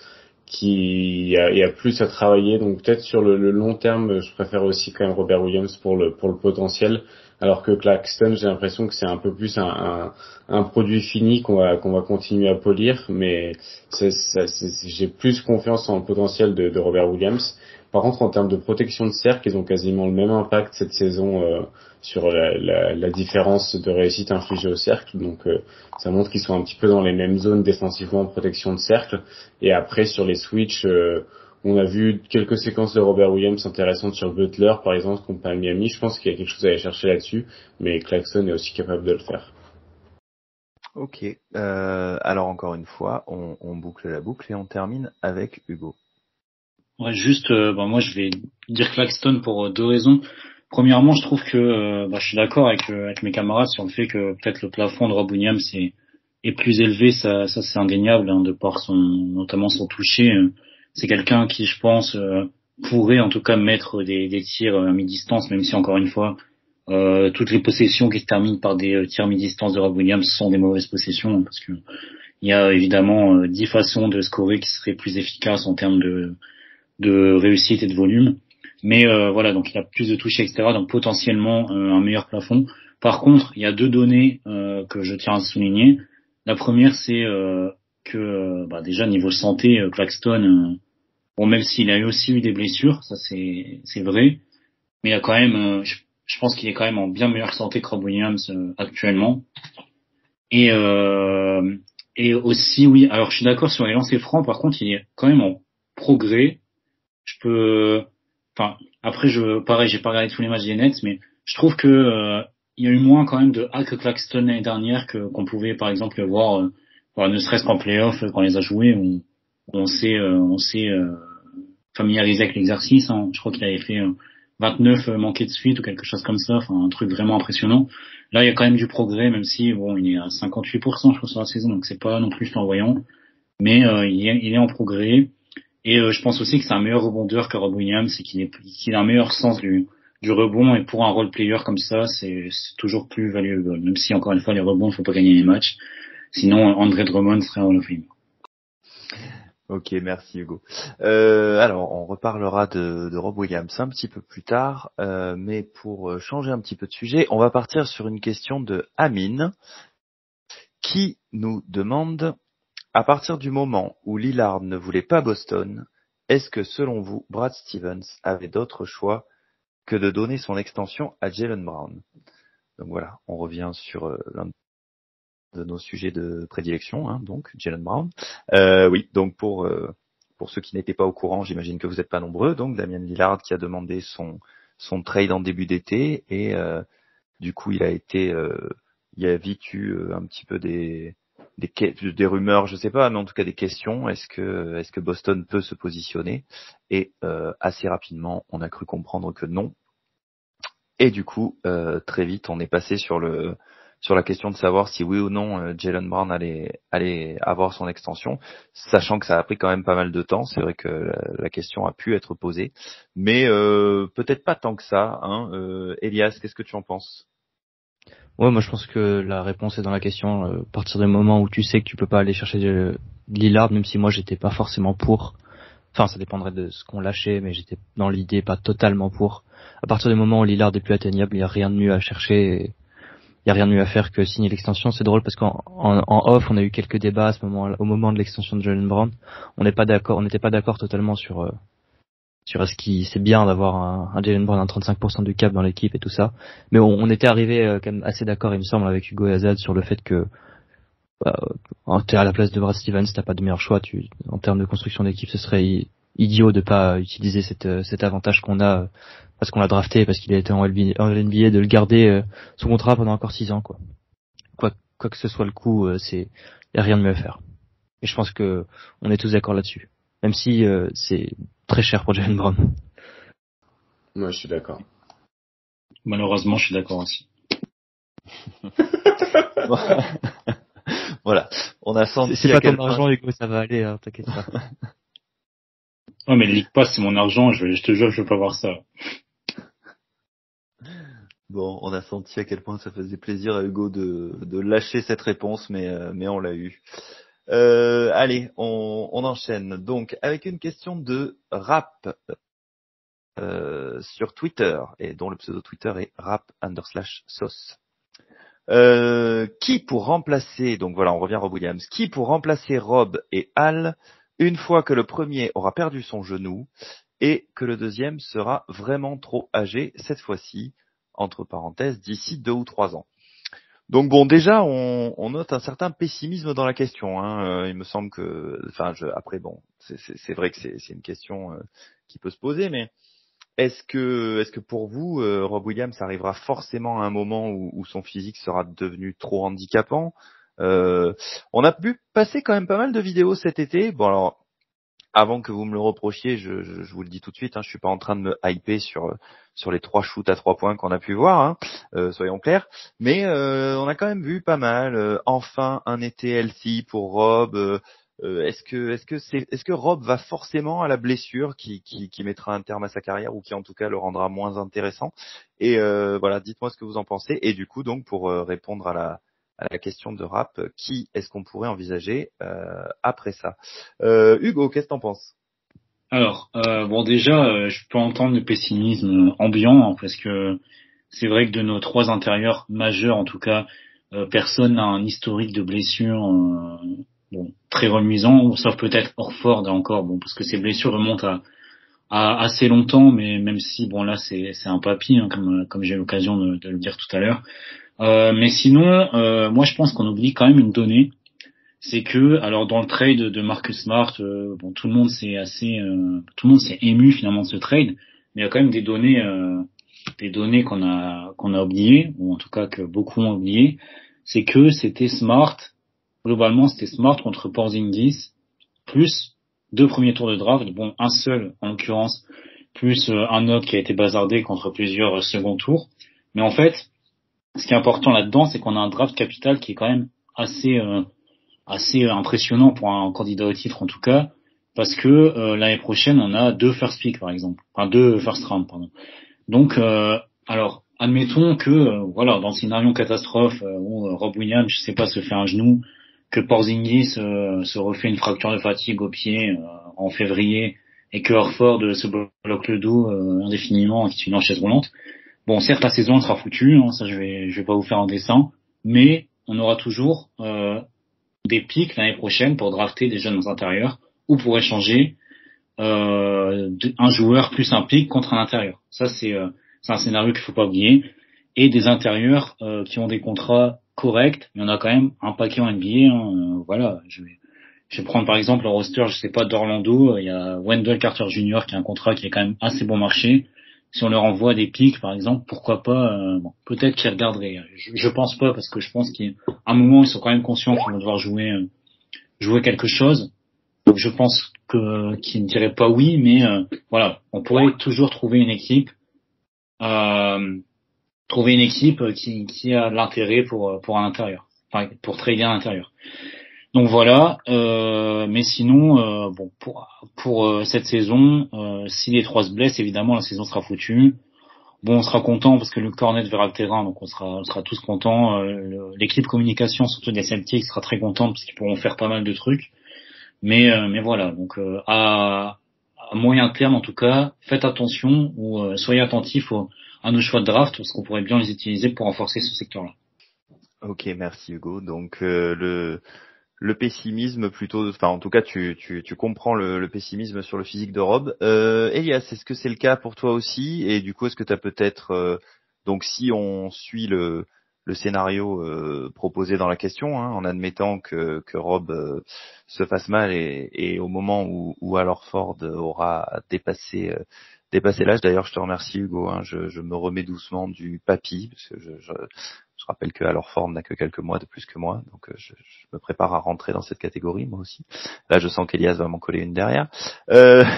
il y a plus à travailler. Donc peut-être sur le long terme, je préfère aussi quand même Robert Williams pour le potentiel, alors que Claxton, j'ai l'impression que c'est un peu plus un produit fini qu'on va continuer à polir, mais j'ai plus confiance en le potentiel de Robert Williams. Par contre, en termes de protection de cercle, ils ont quasiment le même impact cette saison sur la différence de réussite infligée au cercle. Donc ça montre qu'ils sont un petit peu dans les mêmes zones défensivement en protection de cercle. Et après, sur les switches, on a vu quelques séquences de Robert Williams intéressantes sur Butler, par exemple, contre Miami. Je pense qu'il y a quelque chose à aller chercher là-dessus, mais Claxton est aussi capable de le faire. Ok. Alors encore une fois, on boucle la boucle et on termine avec Hugo. Ouais, juste, moi je vais dire Claxton pour deux raisons. Premièrement, je trouve que je suis d'accord avec mes camarades sur le fait que peut-être le plafond de Rob Williams est plus élevé. Ça c'est indéniable, de par notamment son toucher. C'est quelqu'un qui, je pense, pourrait en tout cas mettre des tirs à mi-distance, même si encore une fois, toutes les possessions qui se terminent par des tirs mi-distance de Rob Williams sont des mauvaises possessions, parce que il y a évidemment 10 façons de scorer qui seraient plus efficaces en termes de réussite et de volume. Mais voilà, donc il a plus de touches, etc. Donc potentiellement un meilleur plafond. Par contre, il y a deux données que je tiens à souligner. La première, c'est que déjà niveau santé, Claxton, bon, même s'il a aussi eu des blessures, ça c'est vrai, mais il y a quand même, je pense qu'il est quand même en bien meilleure santé que Rob Williams actuellement. Et aussi, oui, alors je suis d'accord sur les lancers francs. Par contre, il est quand même en progrès. Après pareil, j'ai pas regardé tous les matchs des Nets, mais je trouve que il y a eu moins quand même de hack Claxton l'année dernière qu'on pouvait par exemple voir, ne serait-ce qu'en playoff quand on les a joués, on s'est familiarisé avec l'exercice. Hein. Je crois qu'il avait fait 29 manqués de suite ou quelque chose comme ça, enfin un truc vraiment impressionnant. Là, il y a quand même du progrès, même si bon, il est à 58% je crois sur la saison, donc c'est pas non plus flamboyant, mais il est en progrès. Et je pense aussi que c'est un meilleur rebondeur que Rob Williams, et qu'il a un meilleur sens du rebond, et pour un role player comme ça, c'est toujours plus valuable. Même si encore une fois les rebonds, il faut pas gagner les matchs. Sinon, Andre Drummond serait Hall of Fame. Ok, merci Hugo. Alors, on reparlera de Rob Williams un petit peu plus tard, mais pour changer un petit peu de sujet, on va partir sur une question de Amine qui nous demande: à partir du moment où Lillard ne voulait pas Boston, est-ce que selon vous, Brad Stevens avait d'autres choix que de donner son extension à Jaylen Brown? Donc voilà, on revient sur l'un de nos sujets de prédilection, hein, donc Jaylen Brown. Oui, donc pour ceux qui n'étaient pas au courant, j'imagine que vous n'êtes pas nombreux, donc Damian Lillard qui a demandé son trade en début d'été, et du coup il y a vite eu un petit peu des rumeurs, je sais pas, mais en tout cas des questions. Est-ce que Boston peut se positionner? Et assez rapidement, on a cru comprendre que non. Et du coup, très vite, on est passé sur la question de savoir si oui ou non Jaylen Brown allait avoir son extension, sachant que ça a pris quand même pas mal de temps. C'est vrai que la question a pu être posée, mais peut-être pas tant que ça. Hein. Elias, qu'est-ce que tu en penses? Ouais, moi je pense que la réponse est dans la question. À partir du moment où tu sais que tu peux pas aller chercher Lillard, même si moi j'étais pas forcément pour. Enfin, ça dépendrait de ce qu'on lâchait, mais j'étais dans l'idée pas totalement pour. À partir du moment où Lillard est plus atteignable, il y a rien de mieux à chercher. Il y a rien de mieux à faire que signer l'extension. C'est drôle parce qu'en off, on a eu quelques débats à au moment de l'extension de Jaylen Brown. On n'était pas d'accord totalement sur est-ce qu'il c'est bien d'avoir un Jaylen Brown à 35% du cap dans l'équipe et tout ça. Mais on était arrivé quand même assez d'accord, il me semble, avec Hugo et Azad sur le fait que t'es à la place de Brad Stevens, t'as pas de meilleur choix. En termes de construction d'équipe, ce serait idiot de pas utiliser cet avantage qu'on a parce qu'on l'a drafté, parce qu'il a été en NBA, de le garder sous contrat pendant encore 6 ans, quoi. Quoi que ce soit le coup, y a rien de mieux à faire. Et je pense que on est tous d'accord là-dessus. Même si c'est très cher pour Jaylen Brown. Moi, je suis d'accord. Malheureusement, je suis d'accord aussi. Voilà, on a senti. C'est pas ton argent, Hugo, ça va aller, hein, t'inquiète pas. Ouais, mais le League Pass, c'est mon argent, je te jure, je veux pas voir ça. Bon, on a senti à quel point ça faisait plaisir à Hugo de lâcher cette réponse, mais on l'a eu. Allez, on enchaîne donc avec une question de Rap sur Twitter, et dont le pseudo Twitter est rap_sauce. Qui pour remplacer, donc voilà, on revient à Rob Williams, qui pour remplacer Rob et Al une fois que le premier aura perdu son genou et que le deuxième sera vraiment trop âgé cette fois-ci, entre parenthèses, d'ici 2 ou 3 ans. Donc bon, déjà, on note un certain pessimisme dans la question. Hein. Il me semble que, après bon, c'est vrai que c'est une question qui peut se poser, mais est-ce que pour vous, Rob Williams arrivera forcément à un moment où son physique sera devenu trop handicapant? On a pu passer quand même pas mal de vidéos cet été. Bon alors, avant que vous me le reprochiez, je vous le dis tout de suite, hein, je suis pas en train de me hyper sur les 3 shoots à 3 points qu'on a pu voir, hein, soyons clairs. Mais on a quand même vu pas mal. Enfin, un été healthy pour Rob. Est-ce que Rob va forcément à la blessure qui mettra un terme à sa carrière, ou qui en tout cas le rendra moins intéressant? Et voilà, dites-moi ce que vous en pensez. Et du coup, donc, pour répondre à la question de Rap, qui est-ce qu'on pourrait envisager après ça? Hugo, qu'est-ce que t'en penses? Alors, bon déjà, je peux entendre le pessimisme ambiant, hein, parce que c'est vrai que de nos 3 intérieurs majeurs, en tout cas, personne n'a un historique de blessure très reluisant, sauf peut-être Horford encore, bon, parce que ses blessures remontent à assez longtemps, mais même si bon là c'est un papy, hein, comme j'ai eu l'occasion de le dire tout à l'heure. Mais sinon, moi je pense qu'on oublie quand même une donnée, c'est que alors dans le trade de Marcus Smart, bon tout le monde s'est ému finalement de ce trade, mais il y a quand même des données qu'on a oubliées, ou en tout cas que beaucoup ont oubliées. C'est que c'était Smart, globalement c'était Smart contre Porzingis plus 2 premiers tours de draft, bon un seul en l'occurrence, plus un autre qui a été bazardé contre plusieurs second tours. Mais en fait, ce qui est important là-dedans, c'est qu'on a un draft capital qui est quand même assez impressionnant pour un candidat au titre en tout cas, parce que l'année prochaine on a 2 first pick par exemple, enfin 2 first round pardon. Donc alors admettons que voilà, dans le scénario catastrophe où Rob Williams, je sais pas, se fait un genou, que Porzingis se refait une fracture de fatigue au pied en février et que Horford se bloque le dos indéfiniment et qu'il suit une chaise roulante. Bon, certes, la saison sera foutue, hein, ça je vais pas vous faire un dessin, mais on aura toujours des pics l'année prochaine pour drafter des jeunes intérieurs ou pour échanger un joueur plus un pic contre un intérieur. Ça, c'est un scénario qu'il faut pas oublier. Et des intérieurs qui ont des contrats corrects, il y en a quand même un paquet en NBA. Hein, voilà, je vais prendre par exemple le roster, je sais pas, d'Orlando. Il y a Wendell Carter Jr. qui a un contrat qui est quand même assez bon marché. Si on leur envoie des pics, par exemple, pourquoi pas bon, peut-être qu'ils regarderaient. Je pense pas parce que je pense qu'à un moment ils sont quand même conscients qu'ils vont devoir jouer quelque chose. Donc je pense qu'ils ne diraient pas oui, mais voilà, on pourrait toujours trouver une équipe qui a de l'intérêt pour un intérieur, enfin pour trader à l'intérieur. Donc voilà, mais sinon bon pour cette saison, si les trois se blessent, évidemment la saison sera foutue. Bon, on sera content parce que le Cornet verra le terrain, donc on sera tous contents. L'équipe communication, surtout des Celtics, sera très contente parce qu'ils pourront faire pas mal de trucs. Mais voilà, donc à moyen terme en tout cas, faites attention ou soyez attentifs à nos choix de draft parce qu'on pourrait bien les utiliser pour renforcer ce secteur-là. Ok, merci Hugo. Donc le pessimisme plutôt, enfin en tout cas tu comprends le pessimisme sur le physique de Rob. Elias, est-ce que c'est le cas pour toi aussi? Et du coup, est-ce que tu as peut-être donc si on suit le scénario proposé dans la question, hein, en admettant que Rob se fasse mal et au moment où alors Ford aura dépassé l'âge. D'ailleurs, je te remercie Hugo. Hein, je me remets doucement du papy parce que je rappelle que alors Ford n'a que quelques mois de plus que moi, donc je me prépare à rentrer dans cette catégorie moi aussi. Là, je sens qu'Elias va m'en coller une derrière.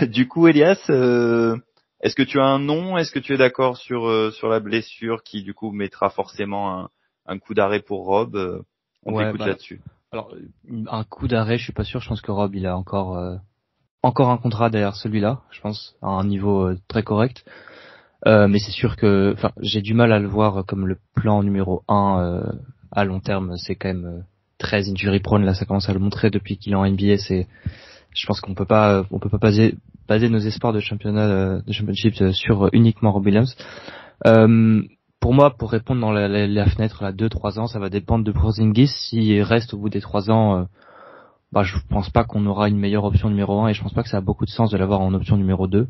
Du coup, Elias, est-ce que tu as un nom? Est-ce que tu es d'accord sur la blessure qui du coup mettra forcément un coup d'arrêt pour Rob? On t'écoute là-dessus. Alors un coup d'arrêt, je suis pas sûr. Je pense que Rob, il a encore un contrat derrière celui-là. Je pense à un niveau très correct. Mais c'est sûr que, enfin, j'ai du mal à le voir comme le plan numéro 1 à long terme. C'est quand même très injury prone. Là, ça commence à le montrer depuis qu'il est en NBA. Je pense qu'on peut pas baser nos espoirs de championnat, de championship sur uniquement Rob Williams. Pour moi, pour répondre dans la fenêtre, là, 2-3 ans, ça va dépendre de Porzingis. S'il reste au bout des 3 ans, je pense pas qu'on aura une meilleure option numéro 1 et je pense pas que ça a beaucoup de sens de l'avoir en option numéro 2.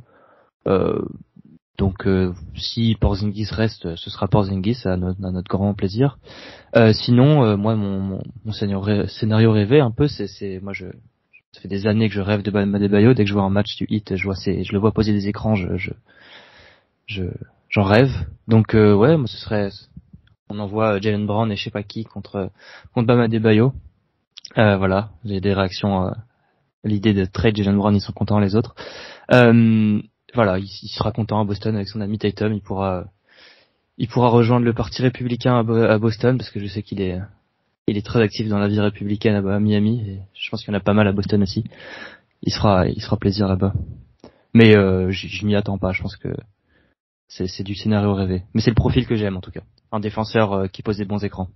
Donc si Porzingis reste, ce sera Porzingis à notre grand plaisir. Sinon, moi mon scénario rêvé un peu, c'est moi ça fait des années que je rêve de Bam Adebayo. Dès que je vois un match du Heat, je le vois poser des écrans, j'en rêve. Donc ouais, moi ce serait, on envoie Jaylen Brown et je sais pas qui contre Bam Adebayo. Voilà, j'ai des réactions à l'idée de trade Jaylen Brown, ils sont contents les autres. Voilà, il sera content à Boston avec son ami Tatum. Il pourra rejoindre le parti républicain à Boston parce que je sais qu'il est très actif dans la vie républicaine à Miami. Et je pense qu'il y en a pas mal à Boston aussi. Il se fera plaisir là-bas. Mais je m'y attends pas. Je pense que c'est du scénario rêvé. Mais c'est le profil que j'aime en tout cas. Un défenseur qui pose des bons écrans.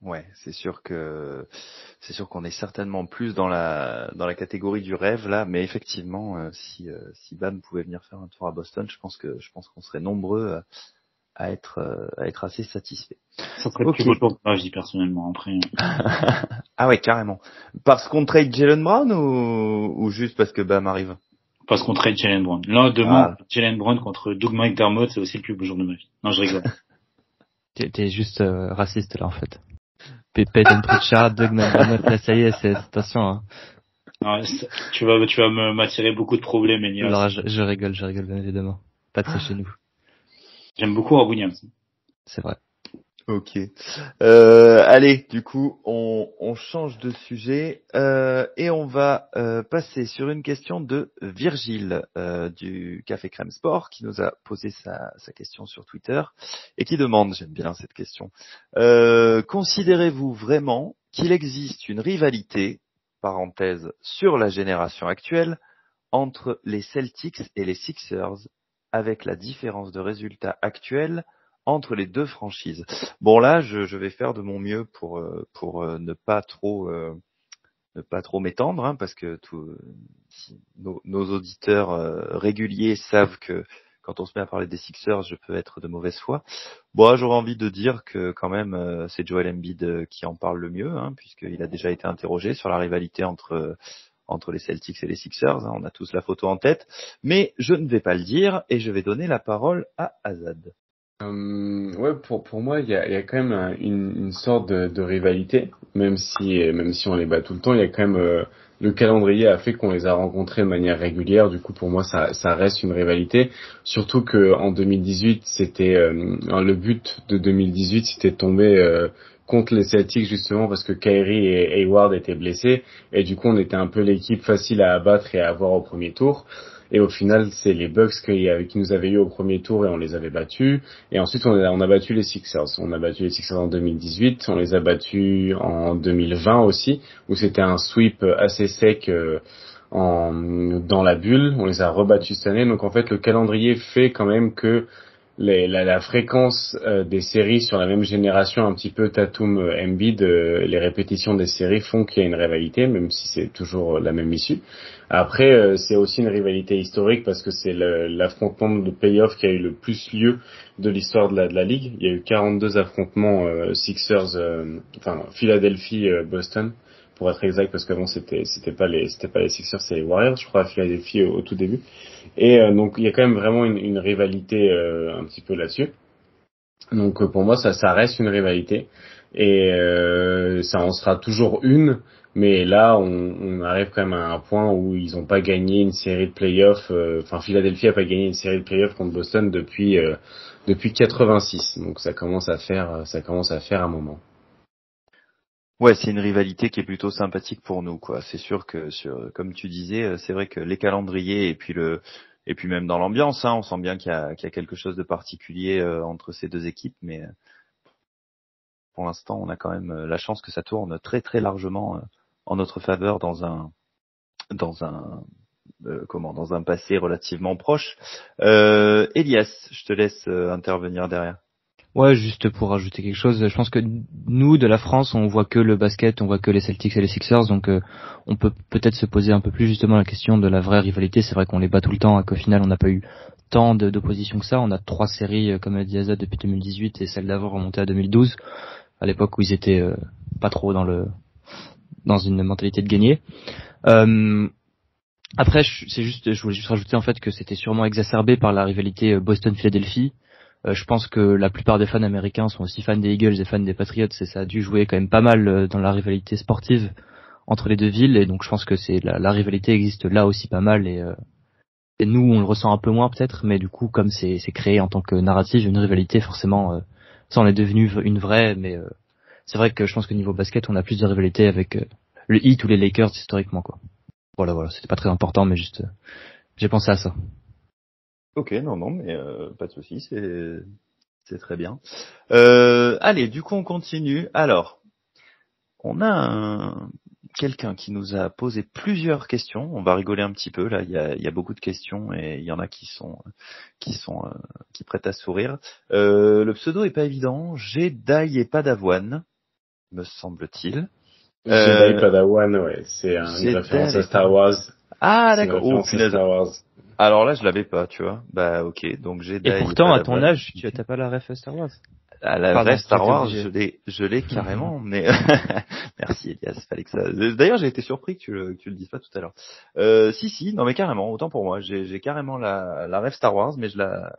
Ouais, c'est sûr qu'on est certainement plus dans la catégorie du rêve là, mais effectivement, si Bam pouvait venir faire un tour à Boston, je pense qu'on serait nombreux à être assez satisfaits. Ça serait plus beau pour ma vie personnellement après. Ah ouais, carrément. Parce qu'on trade Jaylen Brown ou juste parce que Bam arrive? Parce qu'on trade Jaylen Brown. Là, demain, Jaylen Brown contre Doug McDermott, c'est aussi le plus beau jour de ma vie. Non, je rigole. T'es juste raciste là en fait. Peyton Pritchard, Doug McDermott, là ça y est, c'est attention. Hein. Non, tu vas m'attirer beaucoup de problèmes, Elias. Alors, je rigole bien évidemment. Pas de ça chez nous. J'aime beaucoup Rob Williams. C'est vrai. Ok. Allez, du coup, on change de sujet et on va passer sur une question de Virgile du Café Crème Sport qui nous a posé sa question sur Twitter et qui demande, j'aime bien cette question, considérez-vous vraiment qu'il existe une rivalité, parenthèse, sur la génération actuelle entre les Celtics et les Sixers avec la différence de résultats actuelle entre les deux franchises. Bon là, je vais faire de mon mieux pour ne pas trop m'étendre, hein, parce que nos auditeurs réguliers savent que quand on se met à parler des Sixers, je peux être de mauvaise foi. Bon, j'aurais envie de dire que quand même c'est Joel Embiid qui en parle le mieux, hein, puisqu'il a déjà été interrogé sur la rivalité entre les Celtics et les Sixers, hein, on a tous la photo en tête, mais je ne vais pas le dire et je vais donner la parole à Azad. Ouais, pour moi, il y a quand même une sorte de rivalité, même si on les bat tout le temps, il y a quand même le calendrier a fait qu'on les a rencontrés de manière régulière. Du coup, pour moi, ça reste une rivalité. Surtout que en 2018, c'était le but de 2018, c'était de tomber contre les Celtics justement parce que Kyrie et Hayward étaient blessés et du coup, on était un peu l'équipe facile à abattre et à avoir au premier tour. Et au final, c'est les Bucks qui nous avaient eu au premier tour et on les avait battus. Et ensuite, on a battu les Sixers. On a battu les Sixers en 2018. On les a battus en 2020 aussi, où c'était un sweep assez sec dans la bulle. On les a rebattus cette année. Donc en fait, le calendrier fait quand même que la fréquence des séries sur la même génération, un petit peu Tatum Embiid, les répétitions des séries font qu'il y a une rivalité, même si c'est toujours la même issue. Après, c'est aussi une rivalité historique parce que c'est l'affrontement de play-off qui a eu le plus lieu de l'histoire de la ligue. Il y a eu 42 affrontements Sixers, Philadelphie, Boston, pour être exact, parce qu'avant c'était pas les Sixers, c'est les Warriors, je crois, à Philadelphie au tout début. Et donc il y a quand même vraiment une rivalité un petit peu là-dessus. Donc pour moi ça reste une rivalité et ça en sera toujours une, mais là on arrive quand même à un point où ils ont pas gagné une série de playoffs. Philadelphie a pas gagné une série de playoffs contre Boston depuis 86. Donc ça commence à faire un moment. Ouais, c'est une rivalité qui est plutôt sympathique pour nous, quoi. C'est sûr que comme tu disais, c'est vrai que les calendriers et puis même dans l'ambiance, hein, on sent bien qu'il y a quelque chose de particulier entre ces deux équipes, mais pour l'instant, on a quand même la chance que ça tourne très très largement en notre faveur dans un passé relativement proche. Elias, je te laisse intervenir derrière. Ouais, juste pour rajouter quelque chose, je pense que nous, de la France, on voit que le basket, on voit que les Celtics et les Sixers, donc on peut peut-être se poser un peu plus justement la question de la vraie rivalité. C'est vrai qu'on les bat tout le temps, et qu'au final, on n'a pas eu tant d'opposition que ça. On a 3 séries, comme a dit Azad, depuis 2018, et celle d'avant remontée à 2012, à l'époque où ils étaient pas trop dans une mentalité de gagner. Après, je voulais juste rajouter en fait que c'était sûrement exacerbé par la rivalité Boston-Philadelphie. Je pense que la plupart des fans américains sont aussi fans des Eagles et fans des Patriots, et ça a dû jouer quand même pas mal dans la rivalité sportive entre les deux villes, et donc je pense que la rivalité existe là aussi pas mal, et nous on le ressent un peu moins peut-être, mais du coup comme c'est créé en tant que narrative, une rivalité, forcément ça en est devenu une vraie, mais c'est vrai que je pense que niveau basket on a plus de rivalité avec le Heat ou les Lakers historiquement, quoi. Voilà, c'était pas très important, mais juste j'ai pensé à ça. Ok, non, mais pas de souci, c'est très bien. Allez, du coup on continue. Alors, on a quelqu'un qui nous a posé plusieurs questions. On va rigoler un petit peu là. Il y a beaucoup de questions et il y en a qui prêtent à sourire. Le pseudo est pas évident. Jedi et Padawan, me semble-t-il. Jedi Padawan, ouais, c'est une référence à Star Wars. Ah d'accord. Oh, Star Wars. Alors là, je l'avais pas, tu vois. Bah ok, donc Jedi. Et pourtant, à ton âge, tu n'as pas la ref Star Wars. À la vraie Star Wars, je l'ai carrément, mais merci Elias, fallait que ça. D'ailleurs, j'ai été surpris que tu le dises pas tout à l'heure. Si, non mais carrément, autant pour moi, j'ai carrément la ref Star Wars, mais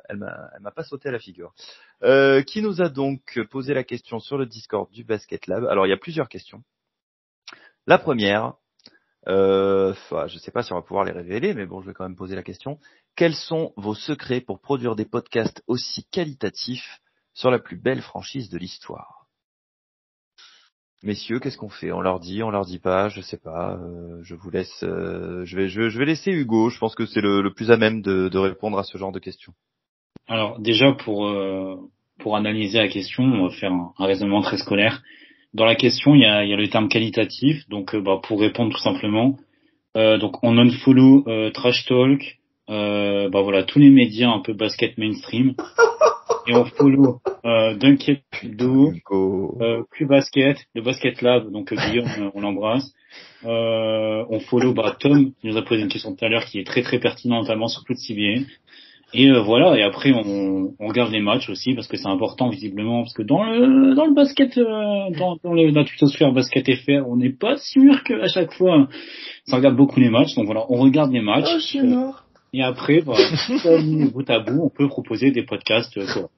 elle m'a pas sauté à la figure. Qui nous a donc posé la question sur le Discord du Basket Lab. Alors il y a plusieurs questions. La première, je sais pas si on va pouvoir les révéler, mais bon, je vais quand même poser la question. Quels sont vos secrets pour produire des podcasts aussi qualitatifs sur la plus belle franchise de l'histoire? Messieurs, qu'est-ce qu'on fait? On leur dit pas, je sais pas. Je vous laisse. Je vais laisser Hugo. Je pense que c'est le plus à même de répondre à ce genre de questions. Alors déjà pour analyser la question, on va faire un raisonnement très scolaire. Dans la question, il y a le terme qualitatif. Donc pour répondre tout simplement, donc on unfollow Trash Talk, voilà tous les médias un peu basket mainstream. et on follow Dunket Do, Hugo. Q-Basket, le Basket Lab, donc Guillaume, on l'embrasse. On follow Tom, qui nous a posé une question tout à l'heure qui est très très pertinente, notamment sur toute CBA. Et voilà, et après on regarde les matchs aussi parce que c'est important visiblement, parce que dans le basket, dans la tutosphère basket FR, on n'est pas sûr qu'à chaque fois ça regarde beaucoup les matchs. Donc voilà, on regarde les matchs. Oh, je suis mort. Et après, voilà, bout à bout, on peut proposer des podcasts corrects.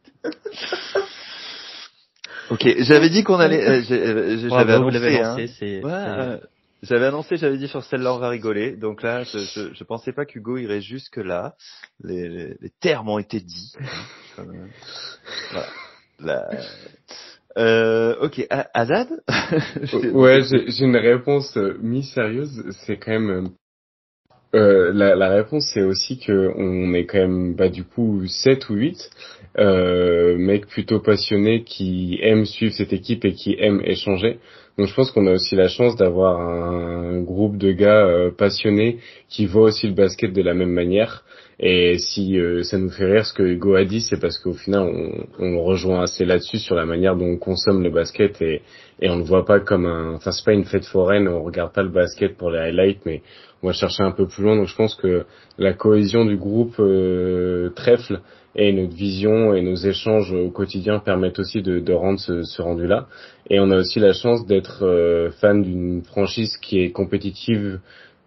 Ok, j'avais dit qu'on allait, j'avais annoncé, hein. J'avais annoncé, j'avais dit sur celle-là on va rigoler. Donc là, je pensais pas qu'Hugo irait jusque là. Les termes ont été dits. Voilà. Ok, Azad. Ouais, j'ai une réponse mi-sérieuse. C'est quand même la réponse, c'est aussi que on est quand même du coup 7 ou 8 mecs plutôt passionnés qui aiment suivre cette équipe et qui aiment échanger. Donc je pense qu'on a aussi la chance d'avoir un groupe de gars passionnés qui voient aussi le basket de la même manière. Et si ça nous fait rire ce que Hugo a dit, c'est parce qu'au final on rejoint assez là-dessus sur la manière dont on consomme le basket et on ne voit pas comme enfin c'est pas une fête foraine, on regarde pas le basket pour les highlights, mais on va chercher un peu plus loin. Donc je pense que la cohésion du groupe Trèfle et notre vision et nos échanges au quotidien permettent aussi de rendre ce rendu-là. Et on a aussi la chance d'être fan d'une franchise qui est compétitive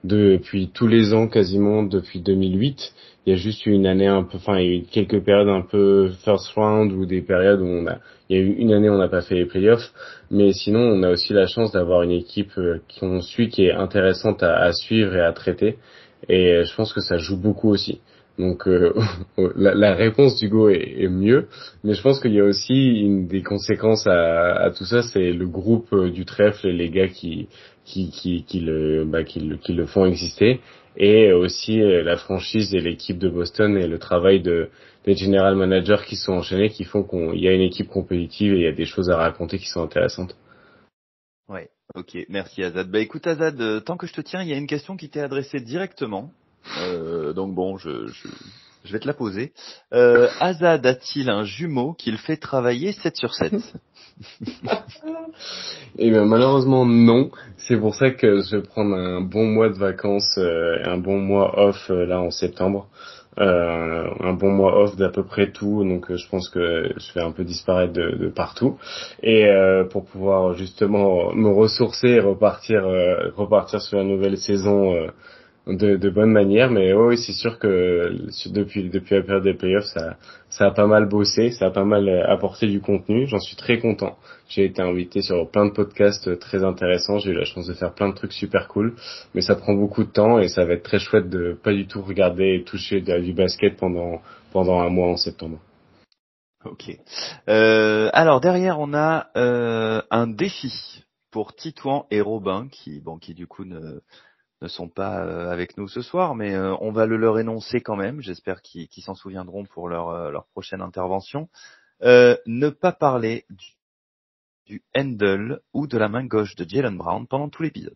depuis tous les ans, quasiment depuis 2008. Il y a juste eu une année il y a eu quelques périodes un peu first round ou des périodes où il y a eu une année où on n'a pas fait les playoffs. Mais sinon, on a aussi la chance d'avoir une équipe qu'on suit, qui est intéressante à suivre et à traiter. Et je pense que ça joue beaucoup aussi. Donc la réponse d'Hugo est mieux, mais je pense qu'il y a aussi une des conséquences à tout ça, c'est le groupe du trèfle et les gars qui le font exister, et aussi la franchise et l'équipe de Boston et le travail des general managers qui sont enchaînés, qui font qu'il y a une équipe compétitive et il y a des choses à raconter qui sont intéressantes. Ouais, ok, merci Azad. Écoute Azad, tant que je te tiens, il y a une question qui t'est adressée directement. Donc bon, je vais te la poser. Azad a-t-il un jumeau qu'il fait travailler 7 sur 7? Eh bien malheureusement non. C'est pour ça que je vais prendre un bon mois de vacances, un bon mois off là en septembre. Un bon mois off d'à peu près tout, donc je pense que je vais un peu disparaître de partout, et pour pouvoir justement me ressourcer et repartir sur une nouvelle saison de bonne manière. Mais oui, c'est sûr que depuis la période des playoffs, ça a pas mal bossé, ça a pas mal apporté du contenu. J'en suis très content. J'ai été invité sur plein de podcasts très intéressants. J'ai eu la chance de faire plein de trucs super cool, mais ça prend beaucoup de temps et ça va être très chouette de pas du tout regarder et toucher du basket pendant un mois en septembre. Ok. Alors derrière on a un défi pour Titouan et Robin qui du coup ne sont pas avec nous ce soir, mais on va le leur énoncer quand même. J'espère qu'ils s'en souviendront pour leur prochaine intervention. Ne pas parler du handle ou de la main gauche de Jaylen Brown pendant tout l'épisode.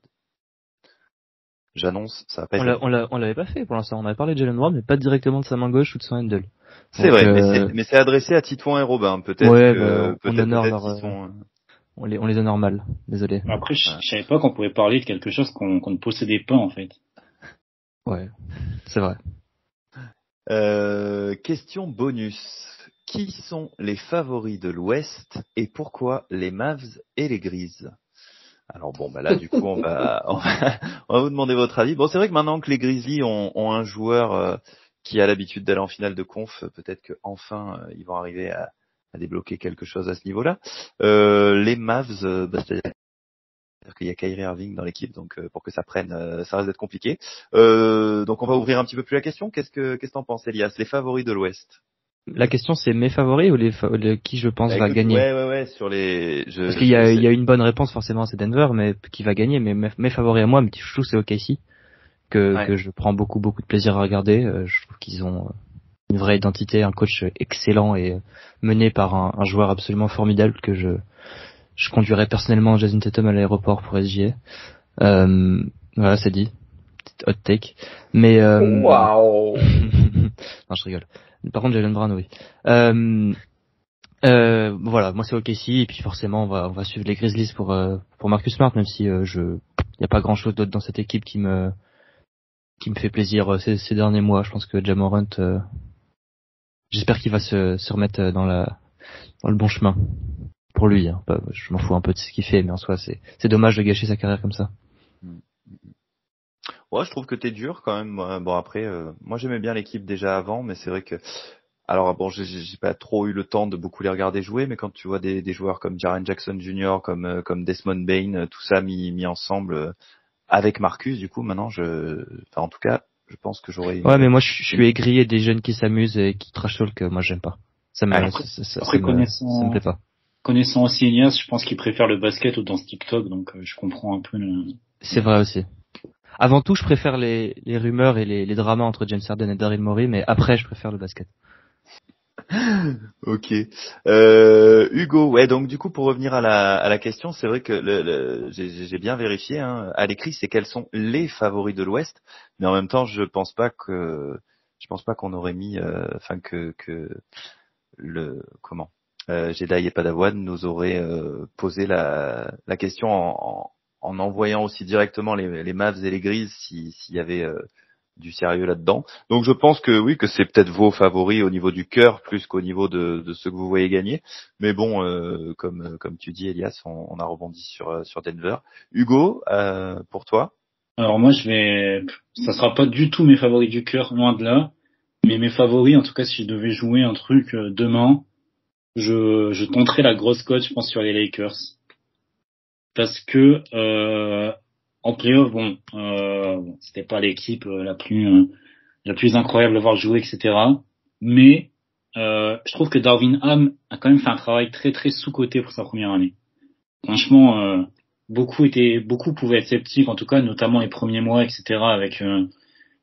J'annonce, ça va pas être... On l'avait pas fait pour l'instant. On avait parlé de Jaylen Brown, mais pas directement de sa main gauche ou de son handle. C'est vrai, mais c'est adressé à Titouan et Robin. Peut-être on les honore mal. Désolé. Après, je savais pas qu'on pouvait parler de quelque chose qu'on ne possédait pas, en fait. Ouais, c'est vrai. Question bonus. Qui sont les favoris de l'Ouest et pourquoi les Mavs et les Grizzlies? Alors bon, là du coup on va vous demander votre avis. Bon, c'est vrai que maintenant que les Grizzlies ont un joueur qui a l'habitude d'aller en finale de conf, peut-être que enfin ils vont arriver à débloquer quelque chose à ce niveau-là. Les Mavs, c'est-à-dire qu'il y a Kyrie Irving dans l'équipe, donc pour que ça prenne, ça risque d'être compliqué. Donc on va ouvrir un petit peu plus la question. Qu'est-ce que t'en penses, Elias? Les favoris de l'Ouest? La question c'est mes favoris ou qui je pense va gagner? Ouais, sur les... Parce qu'il y a une bonne réponse forcément, c'est Denver, mais qui va gagner, mais mes favoris à moi, je trouve c'est OKC, que je prends beaucoup de plaisir à regarder. Je trouve qu'ils ont une vraie identité, un coach excellent et mené par un joueur absolument formidable que je conduirais personnellement Jason Tatum à l'aéroport pour SGA. Voilà, c'est dit. Hot take. Mais Waouh. non, je rigole. Par contre, Jaylen Brown, oui. Voilà, moi c'est OKC et puis forcément on va suivre les Grizzlies pour Marcus Smart, même si y a pas grand chose d'autre dans cette équipe qui me fait plaisir ces derniers mois. Je pense que Ja Morant, j'espère qu'il va se remettre dans le bon chemin pour lui. Hein. Je m'en fous un peu de ce qu'il fait, mais en soi c'est dommage de gâcher sa carrière comme ça. Ouais, je trouve que t'es dur quand même. Bon après, moi j'aimais bien l'équipe déjà avant, mais c'est vrai que alors bon, j'ai pas trop eu le temps de beaucoup les regarder jouer, mais quand tu vois des joueurs comme Jaren Jackson Jr., comme Desmond Bane, tout ça mis ensemble avec Marcus, du coup maintenant en tout cas, je pense que j'aurais Ouais, mais moi je suis aigri des jeunes qui s'amusent et qui trash talk, moi j'aime pas. Ça me plaît pas. Connaissant aussi Elias, je pense qu'il préfère le basket ou dans ce TikTok, donc je comprends un peu C'est vrai aussi. Avant tout, je préfère les rumeurs et les dramas entre James Harden et Daryl Morey, mais après je préfère le basket. Ok. Hugo, ouais, donc du coup pour revenir à la question, c'est vrai que j'ai bien vérifié à l'écrit, c'est quels sont les favoris de l'Ouest, mais en même temps je pense pas qu'on aurait mis que le comment Jedi et Padawan nous auraient posé la question en envoyant aussi directement les Mavs et les Grizzlies s'il y avait du sérieux là-dedans. Donc je pense que oui, que c'est peut-être vos favoris au niveau du cœur plus qu'au niveau de ce que vous voyez gagner. Mais bon, comme tu dis, Elias, on a rebondi sur Denver. Hugo, pour toi? Alors moi ça sera pas du tout mes favoris du cœur, loin de là. Mais mes favoris, en tout cas, si je devais jouer un truc demain, je tenterais la grosse cote, je pense, sur les Lakers. Parce que en playoff, c'était pas l'équipe la plus incroyable à voir jouer, etc. Mais je trouve que Darvin Ham a quand même fait un travail très très sous-coté pour sa première année. Franchement, beaucoup pouvaient être sceptiques, en tout cas, notamment les premiers mois, etc.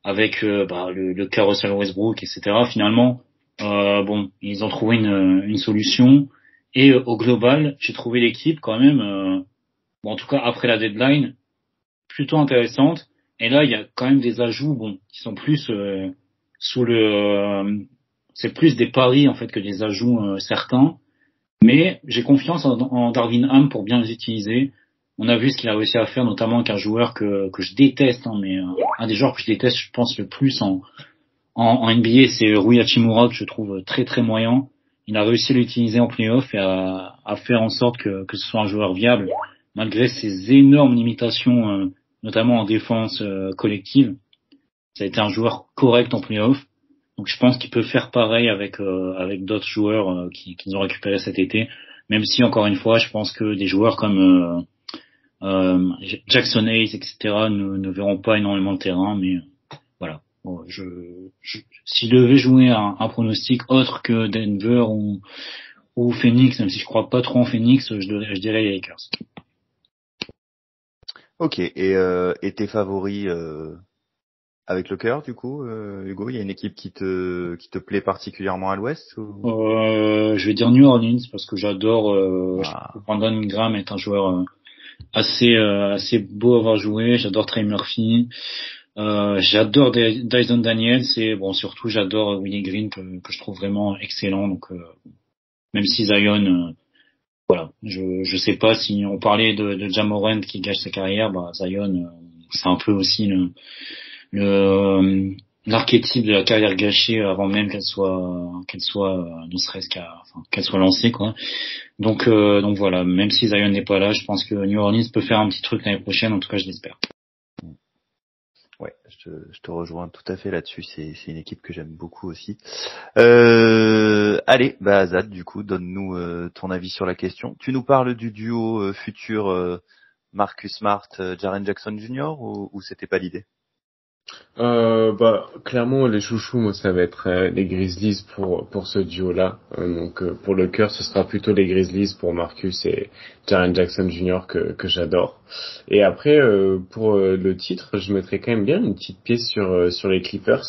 Avec le cas Russell Westbrook, etc. Finalement, ils ont trouvé une solution. Et au global, j'ai trouvé l'équipe quand même, en tout cas après la deadline, plutôt intéressante. Et là, il y a quand même des ajouts, qui sont plus c'est plus des paris en fait que des ajouts certains. Mais j'ai confiance en Darvin Ham pour bien les utiliser. On a vu ce qu'il a réussi à faire, notamment avec un joueur que je déteste, mais un des joueurs que je déteste, je pense le plus en NBA, c'est Rui Hachimura, que je trouve très très moyen. Il a réussi à l'utiliser en playoff et à faire en sorte que ce soit un joueur viable, malgré ses énormes limitations, notamment en défense collective. Ça a été un joueur correct en playoff. Donc je pense qu'il peut faire pareil avec d'autres joueurs qu'ils ont récupérés cet été. Même si, encore une fois, je pense que des joueurs comme Jackson Hayes, etc., ne verront pas énormément le terrain. Mais voilà. Bon, si je devais jouer un pronostic autre que Denver ou Phoenix, même si je crois pas trop en Phoenix, je dirais les Lakers. Ok. Et tes favoris avec le cœur, du coup, Hugo, il y a une équipe qui te plaît particulièrement à l'Ouest ou... Je vais dire New Orleans parce que j'adore. Je trouve que Brandon Ingram est un joueur assez beau à voir jouer. J'adore Trey Murphy. J'adore Dyson Daniels et surtout j'adore Willie Green que je trouve vraiment excellent. Donc même si Zion, je sais pas si on parlait de Ja Morant qui gâche sa carrière, Zion c'est un peu aussi l'archétype de la carrière gâchée avant même qu'elle soit ne serait-ce qu'elle soit lancée quoi. Donc voilà, même si Zion n'est pas là, je pense que New Orleans peut faire un petit truc l'année prochaine, en tout cas je l'espère. Ouais, je te rejoins tout à fait là-dessus. C'est une équipe que j'aime beaucoup aussi. Allez, Azad, du coup, donne-nous ton avis sur la question. Tu nous parles du duo futur Marcus Smart, Jaren Jackson Jr. ou c'était pas l'idée? Clairement les chouchous, moi ça va être les Grizzlies pour ce duo-là. Donc pour le cœur, ce sera plutôt les Grizzlies pour Marcus et Jaren Jackson Jr. que j'adore. Et après pour le titre, je mettrais quand même bien une petite pièce sur les Clippers.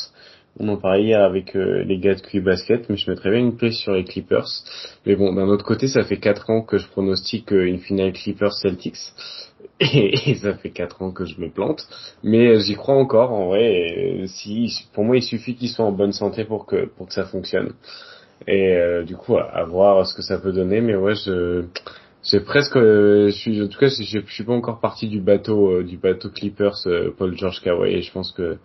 On en parlait hier avec les gars de QI Basket, mais je mettrais bien une pièce sur les Clippers. Mais bon, d'un autre côté, ça fait 4 ans que je pronostique une finale Clippers-Celtics. Et ça fait 4 ans que je me plante. Mais j'y crois encore, en vrai. Pour moi, il suffit qu'ils soient en bonne santé pour que ça fonctionne. Et du coup, à voir ce que ça peut donner. Mais ouais, j'ai presque, en tout cas, je suis pas encore parti du bateau Clippers, Paul George Kawhi. Et je pense que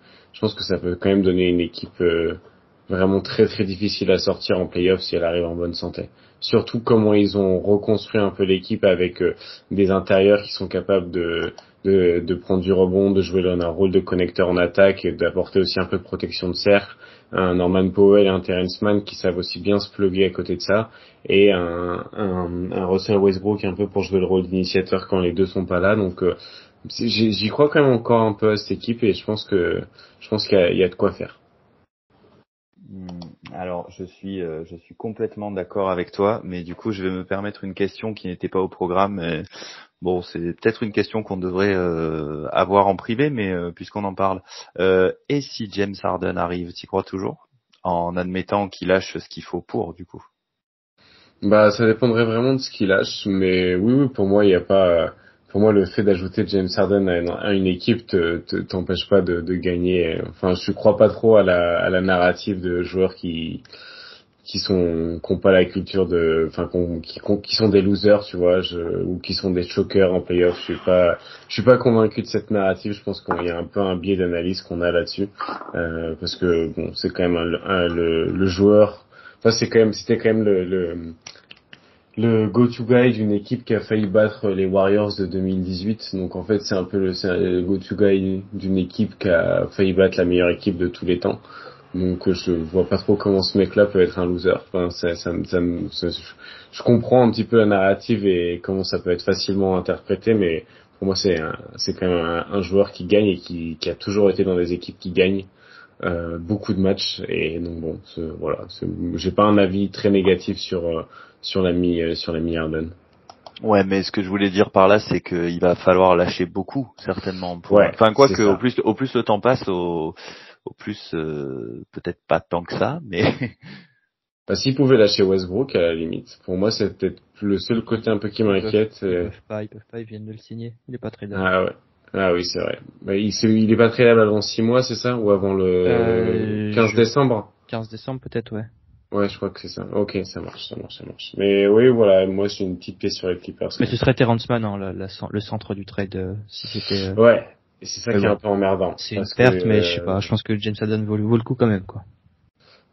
ça peut quand même donner une équipe vraiment très très difficile à sortir en playoff si elle arrive en bonne santé. Surtout comment ils ont reconstruit un peu l'équipe avec des intérieurs qui sont capables de prendre du rebond, de jouer un rôle de connecteur en attaque et d'apporter aussi un peu de protection de cercle. Un Norman Powell et un Terrence Mann qui savent aussi bien se plugger à côté de ça, et un Russell Westbrook un peu pour jouer le rôle d'initiateur quand les deux sont pas là. Donc j'y crois quand même encore un peu à cette équipe, et je pense qu'il y a de quoi faire. Alors, je suis complètement d'accord avec toi, mais du coup, je vais me permettre une question qui n'était pas au programme. Bon, c'est peut-être une question qu'on devrait avoir en privé, mais puisqu'on en parle, et si James Harden arrive, t'y crois toujours, en admettant qu'il lâche ce qu'il faut pour, du coup? Bah, ça dépendrait vraiment de ce qu'il lâche, mais oui, pour moi, il y a pas, pour moi, le fait d'ajouter James Harden à une équipe t'empêche pas de gagner. Enfin, je crois pas trop à la narrative de joueurs qui ont pas la culture enfin, qui sont des losers, tu vois, ou qui sont des chokers en playoff. Je suis pas convaincu de cette narrative. Je pense qu'il y a un peu un biais d'analyse qu'on a là-dessus, parce que bon, c'est quand même le joueur. Enfin, c'était quand même le go-to guy d'une équipe qui a failli battre les Warriors de 2018. Donc en fait, c'est le go-to guy d'une équipe qui a failli battre la meilleure équipe de tous les temps. Donc je vois pas trop comment ce mec-là peut être un loser. Enfin, je comprends un petit peu la narrative et comment ça peut être facilement interprété, mais pour moi c'est quand même un joueur qui gagne et qui a toujours été dans des équipes qui gagnent beaucoup de matchs. Et donc bon, voilà, j'ai pas un avis très négatif sur l'ami Harden. Ouais, mais ce que je voulais dire par là, c'est qu'il va falloir lâcher beaucoup, certainement. Ouais. Enfin, quoi que, au plus le temps passe, au plus, peut-être pas tant que ça, mais. Bah, s'ils pouvaient lâcher Westbrook, à la limite. Pour moi, c'est peut-être le seul côté un peu qui m'inquiète. Ils peuvent pas, ils viennent de le signer. Il est pas tradable. Ah ouais. Ah oui, c'est vrai. Bah, il est pas tradable avant 6 mois, c'est ça? Ou avant le 15 décembre? 15 décembre, peut-être, ouais. Ouais, je crois que c'est ça. Ok, ça marche. Mais oui, voilà, moi, j'ai une petite pièce sur les Clippers. Mais ce serait Terrence Mann, hein, le centre du trade, si c'était... Ouais. Et c'est ça qui est un peu emmerdant. C'est une perte, mais je sais pas, je pense que James Harden vaut le coup quand même, quoi.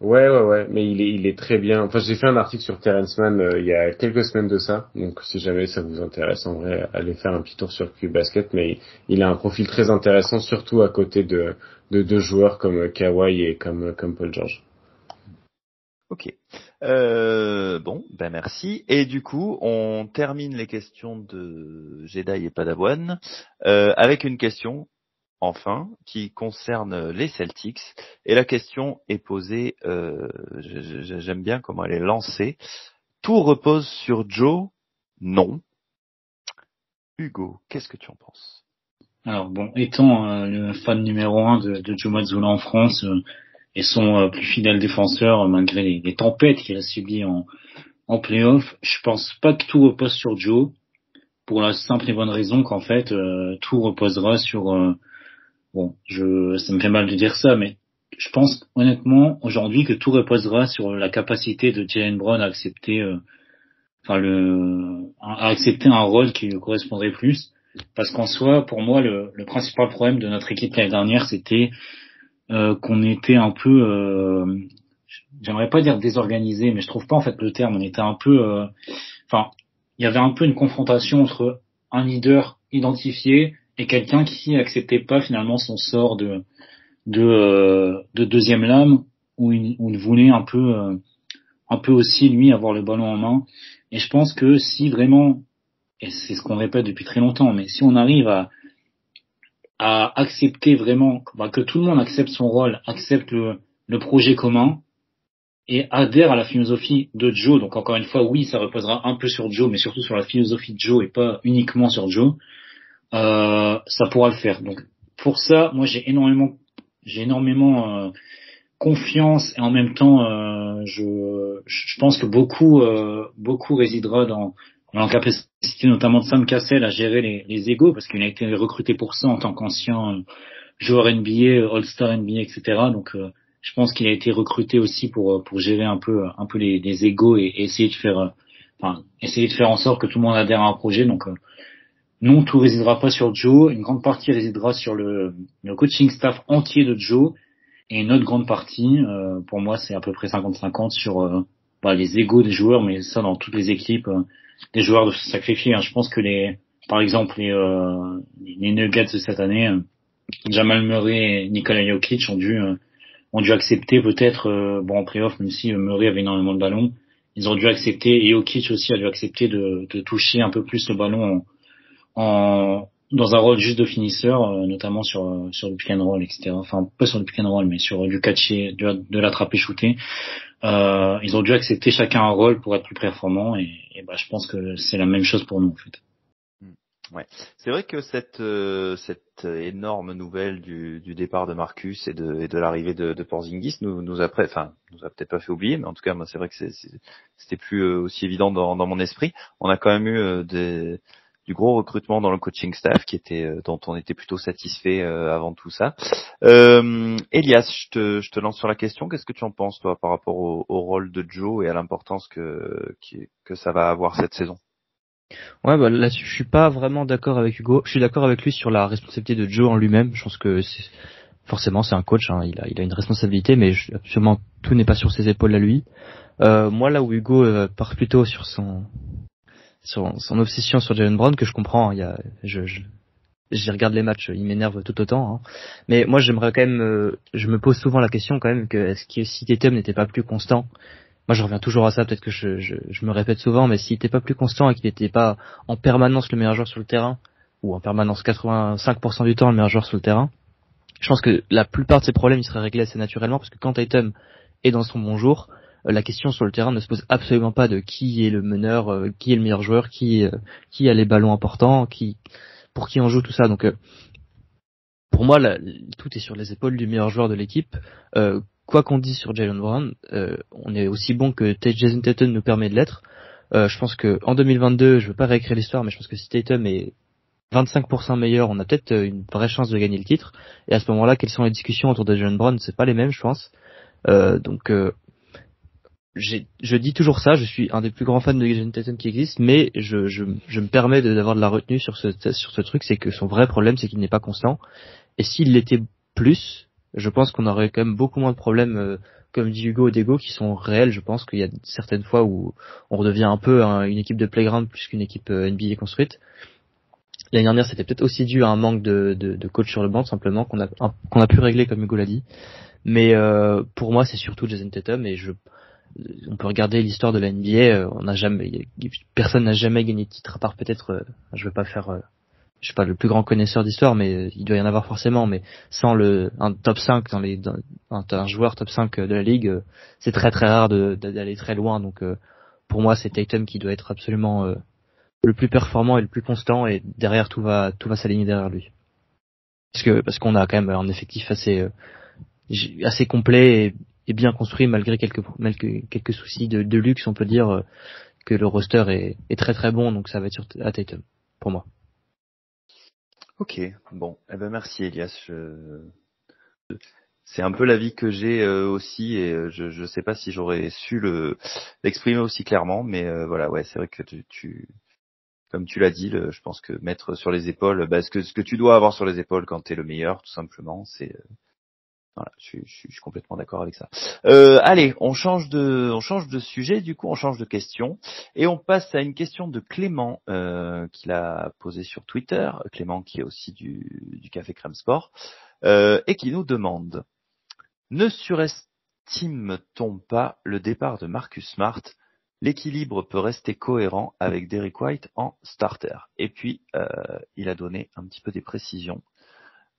Ouais, mais il est très bien. Enfin, j'ai fait un article sur Terrence Mann il y a quelques semaines de ça, donc si jamais ça vous intéresse, en vrai, allez faire un petit tour sur Q-Basket, mais il a un profil très intéressant, surtout à côté de deux joueurs comme Kawhi et comme Paul George. Ok. Bon, ben merci. Et du coup, on termine les questions de Jedi et Padawan avec une question, enfin, qui concerne les Celtics. Et la question est posée, j'aime bien comment elle est lancée. Tout repose sur Joe? Non. Hugo, qu'est-ce que tu en penses? Alors bon, étant le fan numéro 1 de Joe Mazzulla en France et son plus fidèle défenseur malgré les tempêtes qu'il a subies en play-off, je pense pas que tout repose sur Joe, pour la simple et bonne raison qu'en fait tout reposera sur ça me fait mal de dire ça, mais je pense honnêtement aujourd'hui que tout reposera sur la capacité de Jaylen Brown à accepter à accepter un rôle qui lui correspondrait plus. Parce qu'en soi, pour moi, le principal problème de notre équipe l'année dernière, c'était qu'on était un peu, j'aimerais pas dire désorganisé, mais je trouve pas en fait le terme. On était un peu, il y avait un peu une confrontation entre un leader identifié et quelqu'un qui acceptait pas finalement son sort de deuxième lame, où il voulait un peu aussi lui avoir le ballon en main. Et je pense que si vraiment, et c'est ce qu'on répète depuis très longtemps, mais si on arrive à accepter vraiment, que tout le monde accepte son rôle, accepte le projet commun et adhère à la philosophie de Joe, donc encore une fois, oui, ça reposera un peu sur Joe, mais surtout sur la philosophie de Joe et pas uniquement sur Joe, ça pourra le faire. Donc pour ça, moi j'ai énormément confiance, et en même temps je pense que beaucoup résidera dans la capacité notamment de Sam Cassell à gérer les égos, parce qu'il a été recruté pour ça en tant qu'ancien joueur NBA, All-Star NBA, etc. Donc je pense qu'il a été recruté aussi pour gérer un peu les égos et essayer de faire en sorte que tout le monde adhère à un projet. Donc non, tout résidera pas sur Joe. Une grande partie résidera sur le coaching staff entier de Joe. Et une autre grande partie, pour moi, c'est à peu près 50-50 sur les égos des joueurs, mais ça dans toutes les équipes, des joueurs de se sacrifier. Hein. Je pense que par exemple, les Nuggets de cette année, Jamal Murray et Nikola Jokic ont dû accepter peut-être, en playoff, même si Murray avait énormément de ballons, ils ont dû accepter, et Jokic aussi a dû accepter de toucher un peu plus le ballon dans un rôle juste de finisseur, notamment sur du pick and roll, etc. Enfin, pas sur du pick and roll, mais sur du catcher, de l'attraper shooter. Ils ont dû accepter chacun un rôle pour être plus performant, et je pense que c'est la même chose pour nous, en fait. Ouais, c'est vrai que cette énorme nouvelle du départ de Marcus et de l'arrivée de Porzingis nous a peut-être pas fait oublier, mais en tout cas moi c'est vrai que c'était plus aussi évident dans mon esprit. On a quand même eu du gros recrutement dans le coaching staff dont on était plutôt satisfait avant tout ça. Elias, je te lance sur la question. Qu'est-ce que tu en penses toi par rapport au rôle de Joe et à l'importance que ça va avoir cette saison? Ouais, là-dessus, je suis pas vraiment d'accord avec Hugo. Je suis d'accord avec lui sur la responsabilité de Joe en lui-même. Je pense que forcément c'est un coach, hein. Il a une responsabilité, mais absolument tout n'est pas sur ses épaules à lui. Moi, là où Hugo part plutôt sur son obsession sur Jaylen Brown, que je comprends, hein, j'y regarde les matchs, il m'énerve tout autant. Hein. Mais moi, j'aimerais quand même, je me pose souvent la question quand même que est-ce que si Tatum n'était pas plus constant. Moi, je reviens toujours à ça, peut-être que je me répète souvent, mais s'il n'était pas plus constant et qu'il n'était pas en permanence le meilleur joueur sur le terrain, ou en permanence 85% du temps le meilleur joueur sur le terrain, je pense que la plupart de ses problèmes, ils seraient réglés assez naturellement, parce que quand Tatum est dans son bon jour, la question sur le terrain ne se pose absolument pas de qui est le meneur, qui est le meilleur joueur, qui a les ballons importants, pour qui on joue, tout ça. Donc, pour moi, tout est sur les épaules du meilleur joueur de l'équipe. Quoi qu'on dise sur Jaylen Brown, on est aussi bon que Jason Tatum nous permet de l'être. Je pense que en 2022, je veux pas réécrire l'histoire, mais je pense que si Tatum est 25% meilleur, on a peut-être une vraie chance de gagner le titre. Et à ce moment-là, quelles sont les discussions autour de Jaylen Brown? C'est pas les mêmes, je pense. Donc, je dis toujours ça. Je suis un des plus grands fans de Jason Tatum qui existe, mais je me permets d'avoir de la retenue sur ce truc, c'est que son vrai problème, c'est qu'il n'est pas constant. Et s'il l'était plus, je pense qu'on aurait quand même beaucoup moins de problèmes, comme dit Hugo, d'ego qui sont réels. Je pense qu'il y a certaines fois où on redevient un peu une équipe de playground plus qu'une équipe NBA construite. L'année dernière, c'était peut-être aussi dû à un manque de coach sur le banc, simplement, qu'on a pu régler, comme Hugo l'a dit. Mais pour moi, c'est surtout Jason Tatum, et on peut regarder l'histoire de la NBA. Personne n'a jamais gagné de titre, à part peut-être, je vais pas faire... je suis pas le plus grand connaisseur d'histoire, mais il doit y en avoir forcément, mais sans un top 5 un joueur top 5 de la ligue, c'est très très rare d'aller très loin. Donc pour moi, c'est Tatum qui doit être absolument le plus performant et le plus constant, et derrière tout va s'aligner derrière lui. Parce qu'on a quand même un effectif assez complet et bien construit, malgré quelques soucis de luxe, on peut dire que le roster est très très bon, donc ça va être à Tatum pour moi. Ok, bon, merci Elias. C'est un peu l'avis que j'ai aussi, et je sais pas si j'aurais su l'exprimer aussi clairement, mais voilà, ouais, c'est vrai que comme tu l'as dit, je pense que mettre sur les épaules, ce que tu dois avoir sur les épaules quand t'es le meilleur, tout simplement, c'est voilà, je suis complètement d'accord avec ça. Allez, on change de sujet, du coup, on change de question, et on passe à une question de Clément qu'il a posée sur Twitter. Clément qui est aussi du Café Crème Sport, et qui nous demande: ne surestime-t-on pas le départ de Marcus Smart? L'équilibre peut rester cohérent avec Derrick White en starter. Et puis il a donné un petit peu des précisions.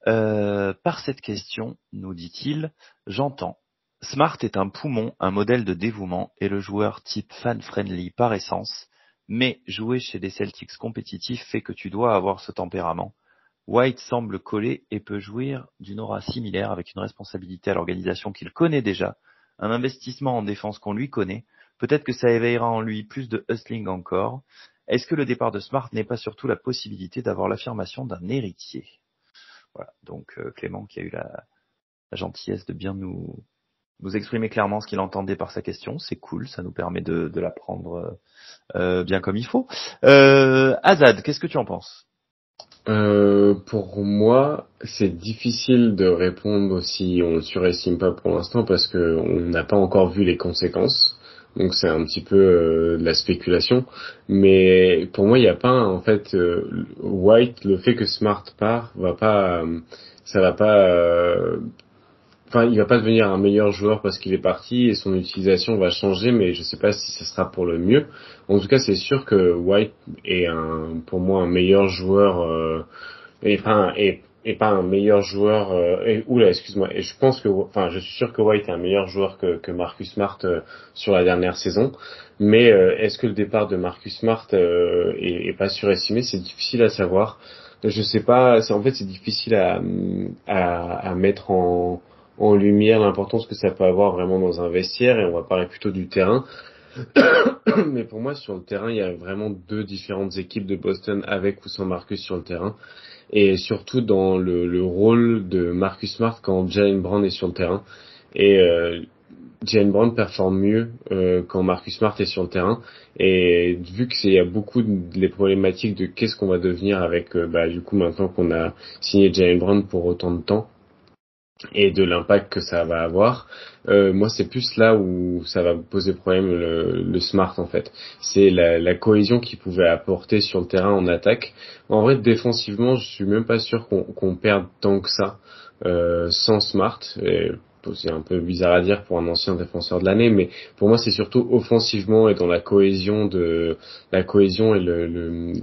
Par cette question, nous dit-il, j'entends. Smart est un poumon, un modèle de dévouement et le joueur type fan-friendly par essence, mais jouer chez des Celtics compétitifs fait que tu dois avoir ce tempérament. White semble coller et peut jouir d'une aura similaire avec une responsabilité à l'organisation qu'il connaît déjà, un investissement en défense qu'on lui connaît, peut-être que ça éveillera en lui plus de hustling encore. Est-ce que le départ de Smart n'est pas surtout la possibilité d'avoir l'affirmation d'un héritier? Voilà, donc Clément qui a eu la gentillesse de bien nous nous exprimer clairement ce qu'il entendait par sa question. C'est cool, ça nous permet de la prendre bien comme il faut. Azad, qu'est-ce que tu en penses? Pour moi, c'est difficile de répondre si on ne surestime pas pour l'instant parce que on n'a pas encore vu les conséquences. Donc c'est un petit peu de la spéculation. Mais pour moi, il n'y a pas en fait White, le fait que Smart part, ça va pas. Enfin, il va pas devenir un meilleur joueur parce qu'il est parti et son utilisation va changer, mais je sais pas si ce sera pour le mieux. En tout cas, c'est sûr que White est pour moi un meilleur joueur, et pas un meilleur joueur. Oula, excuse-moi. Et je pense que, enfin, je suis sûr que White est un meilleur joueur que Marcus Smart sur la dernière saison. Mais est-ce que le départ de Marcus Smart est pas surestimé? C'est difficile à savoir. Je sais pas. En fait, c'est difficile à mettre en lumière l'importance que ça peut avoir vraiment dans un vestiaire, et on va parler plutôt du terrain. Mais pour moi, sur le terrain, il y a vraiment deux différentes équipes de Boston avec ou sans Marcus sur le terrain, et surtout dans le rôle de Marcus Smart quand Jaylen Brown est sur le terrain. Et Jaylen Brown performe mieux quand Marcus Smart est sur le terrain, et vu que il y a beaucoup les problématiques de qu'est-ce qu'on va devenir avec du coup maintenant qu'on a signé Jaylen Brown pour autant de temps, et de l'impact que ça va avoir. Moi, c'est plus là où ça va poser problème le Smart, en fait. C'est la cohésion qu'il pouvait apporter sur le terrain en attaque. En vrai, défensivement, je suis même pas sûr qu'on perde tant que ça sans Smart. Et c'est un peu bizarre à dire pour un ancien défenseur de l'année, mais pour moi, c'est surtout offensivement et dans la cohésion et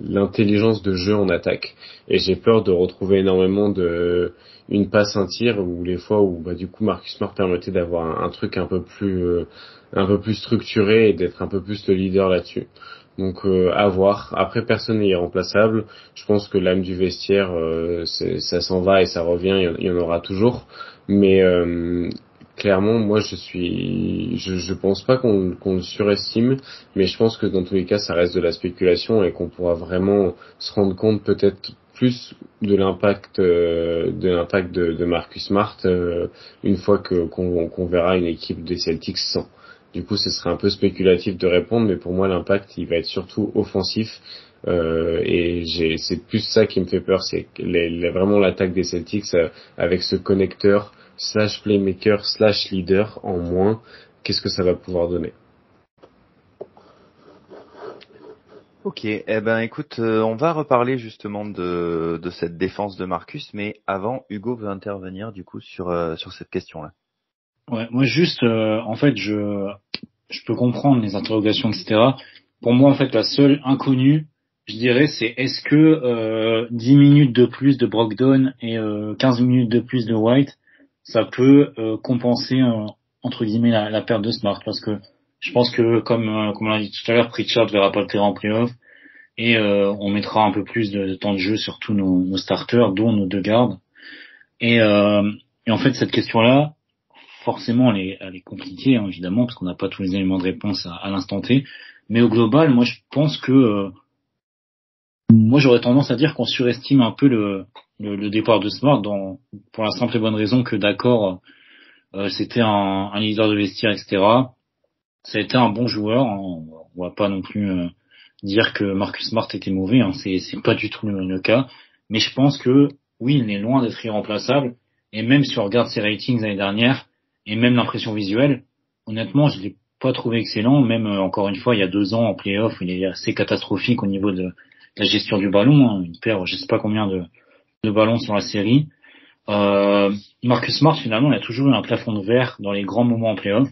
l'intelligence de jeu en attaque. Et j'ai peur de retrouver énormément une passe, un tir, ou les fois où du coup Marcus Smart permettait d'avoir un truc un peu plus structuré et d'être un peu plus le leader là-dessus. Donc à voir. Après, personne n'est irremplaçable. Je pense que l'âme du vestiaire, ça s'en va et ça revient. Il y en aura toujours. Mais clairement, moi, je pense pas qu'on le surestime, mais je pense que dans tous les cas, ça reste de la spéculation et qu'on pourra vraiment se rendre compte peut-être plus de l'impact de Marcus Smart une fois qu'on verra une équipe des Celtics sans. Du coup, ce serait un peu spéculatif de répondre, mais pour moi, l'impact, il va être surtout offensif. Et c'est plus ça qui me fait peur, c'est vraiment l'attaque des Celtics avec ce connecteur / playmaker / leader en moins. Qu'est-ce que ça va pouvoir donner? Ok, écoute, on va reparler justement de cette défense de Marcus, mais avant, Hugo veut intervenir du coup sur cette question-là. Ouais, moi juste, en fait, je peux comprendre les interrogations, etc. Pour moi, en fait, la seule inconnue, je dirais, c'est est-ce que 10 minutes de plus de Brogdon et 15 minutes de plus de White, ça peut compenser entre guillemets la perte de Smart, parce que je pense que comme on l'a dit tout à l'heure, Pritchard verra pas le terrain en playoff, et on mettra un peu plus de temps de jeu sur tous nos starters, dont nos deux gardes. Et en fait, cette question-là, forcément, elle est compliquée, hein, évidemment, parce qu'on n'a pas tous les éléments de réponse à l'instant T. Mais au global, moi, je pense que moi, j'aurais tendance à dire qu'on surestime un peu le départ de Smart, pour la simple et bonne raison que, d'accord, c'était un leader de vestiaire, etc. Ça a été un bon joueur. Hein, on va pas non plus dire que Marcus Smart était mauvais. Hein, c'est pas du tout le cas. Mais je pense que oui, il est loin d'être irremplaçable. Et même si on regarde ses ratings l'année dernière, et même l'impression visuelle, honnêtement, je l'ai pas trouvé excellent. Même encore une fois, il y a 2 ans en play-off, il est assez catastrophique au niveau de la gestion du ballon. Hein. Il perd, je sais pas combien de ballons sur la série. Marcus Smart, finalement, il a toujours eu un plafond de verre dans les grands moments en play-off.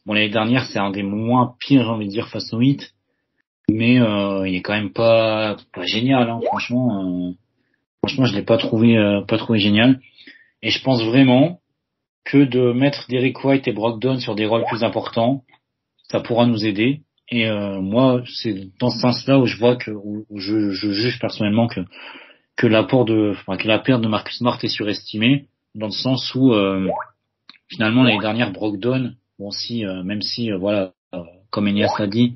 Bon, l'année dernière, c'est un des moins pires, j'ai envie de dire, face au Heat. Mais il est quand même pas génial, hein, franchement. Franchement, je l'ai pas trouvé génial. Et je pense vraiment que de mettre Derrick White et Brogdon sur des rôles plus importants, ça pourra nous aider. Et moi, c'est dans ce sens-là où je vois où je juge personnellement que la perte de Marcus Smart est surestimée, dans le sens où finalement l'année dernière Brogdon, bon même si voilà, comme Enias l'a dit,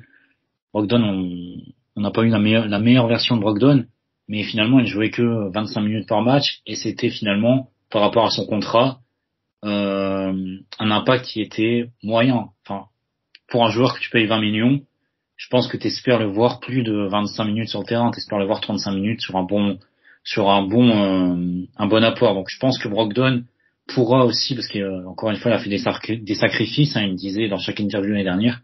Brogdon, on n'a pas eu la meilleure version de Brogdon, mais finalement il jouait que 25 minutes par match, et c'était finalement par rapport à son contrat un impact qui était moyen. Enfin, pour un joueur que tu payes 20 millions, je pense que tu espères le voir plus de 25 minutes sur le terrain, tu espères le voir 35 minutes sur un bon apport. Donc je pense que Brogdon pourra aussi, parce qu'encore une fois, il a fait des sacrifices, il me disait dans chaque interview l'année dernière.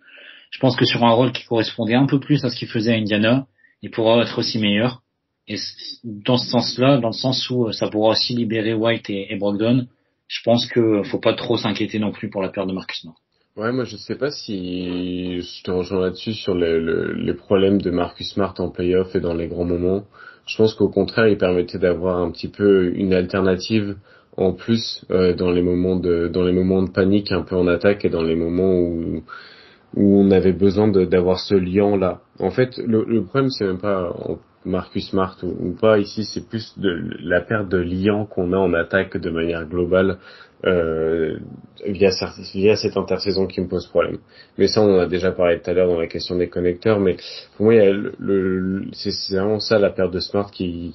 Je pense que sur un rôle qui correspondait un peu plus à ce qu'il faisait à Indiana, il pourra être aussi meilleur. Et dans ce sens-là, dans le sens où ça pourra aussi libérer White et Brogdon, je pense que faut pas trop s'inquiéter non plus pour la perte de Marcus Smart. Ouais, moi je sais pas si je te rejoins là-dessus sur les problèmes de Marcus Smart en playoff et dans les grands moments. Je pense qu'au contraire, il permettait d'avoir un petit peu une alternative en plus dans les moments de panique un peu en attaque et dans les moments où on avait besoin d'avoir ce lien là. En fait, le problème c'est même pas Marcus Smart ou pas ici, c'est plus de la perte de lien qu'on a en attaque de manière globale via cette intersaison qui me pose problème. Mais ça, on en a déjà parlé tout à l'heure dans la question des connecteurs. Mais pour moi, il y a c'est vraiment ça la perte de Smart qui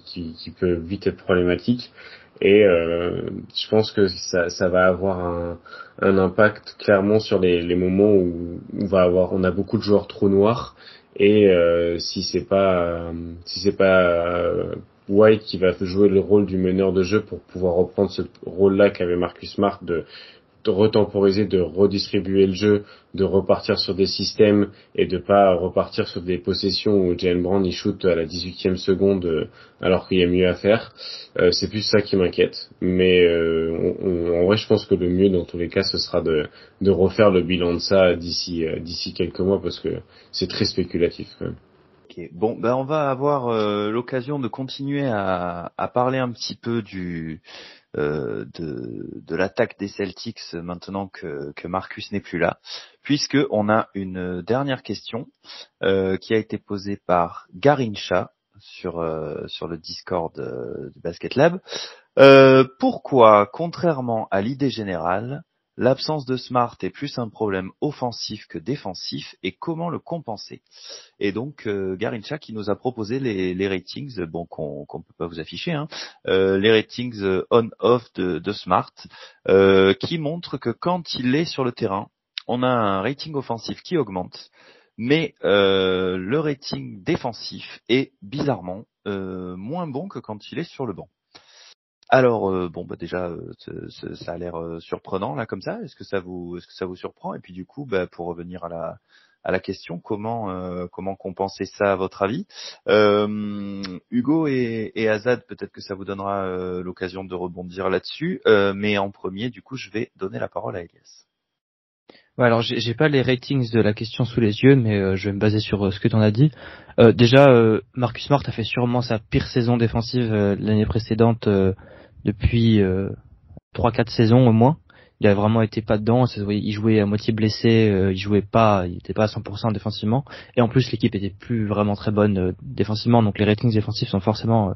peut vite être problématique. Et je pense que ça va avoir un impact clairement sur les moments où on a beaucoup de joueurs trop noirs. Et si c'est pas White qui va jouer le rôle du meneur de jeu pour pouvoir reprendre ce rôle-là qu'avait Marcus Smart de retemporiser, de redistribuer le jeu, de repartir sur des systèmes et de pas repartir sur des possessions où Jaylen Brown il shoot à la 18e seconde alors qu'il y a mieux à faire. C'est plus ça qui m'inquiète. Mais en vrai, je pense que le mieux dans tous les cas, ce sera de refaire le bilan de ça d'ici quelques mois parce que c'est très spéculatif quand même. Okay. Bon, ben on va avoir l'occasion de continuer à parler un petit peu de l'attaque des Celtics maintenant que Marcus n'est plus là, puisque on a une dernière question qui a été posée par Garincha sur le Discord du Basket Lab. Pourquoi, contrairement à l'idée générale, l'absence de Smart est plus un problème offensif que défensif et comment le compenser? Et donc Garincha qui nous a proposé les ratings, bon qu'on peut pas vous afficher, les ratings on/off de Smart, qui montrent que quand il est sur le terrain, on a un rating offensif qui augmente, mais le rating défensif est bizarrement moins bon que quand il est sur le banc. Alors déjà ça a l'air surprenant là comme ça. Est-ce que ça vous surprend? Et puis du coup pour revenir à la question, comment compenser ça à votre avis? Hugo et Azad, peut-être que ça vous donnera l'occasion de rebondir là-dessus. Mais en premier, du coup, je vais donner la parole à Elias. Ouais, alors j'ai pas les ratings de la question sous les yeux, mais je vais me baser sur ce que tu en as dit. Déjà, Marcus Smart a fait sûrement sa pire saison défensive l'année précédente depuis 3-4 saisons au moins. Il a vraiment été pas dedans, il jouait à moitié blessé, il était pas à 100% défensivement, et en plus l'équipe était plus vraiment très bonne défensivement, donc les ratings défensifs sont forcément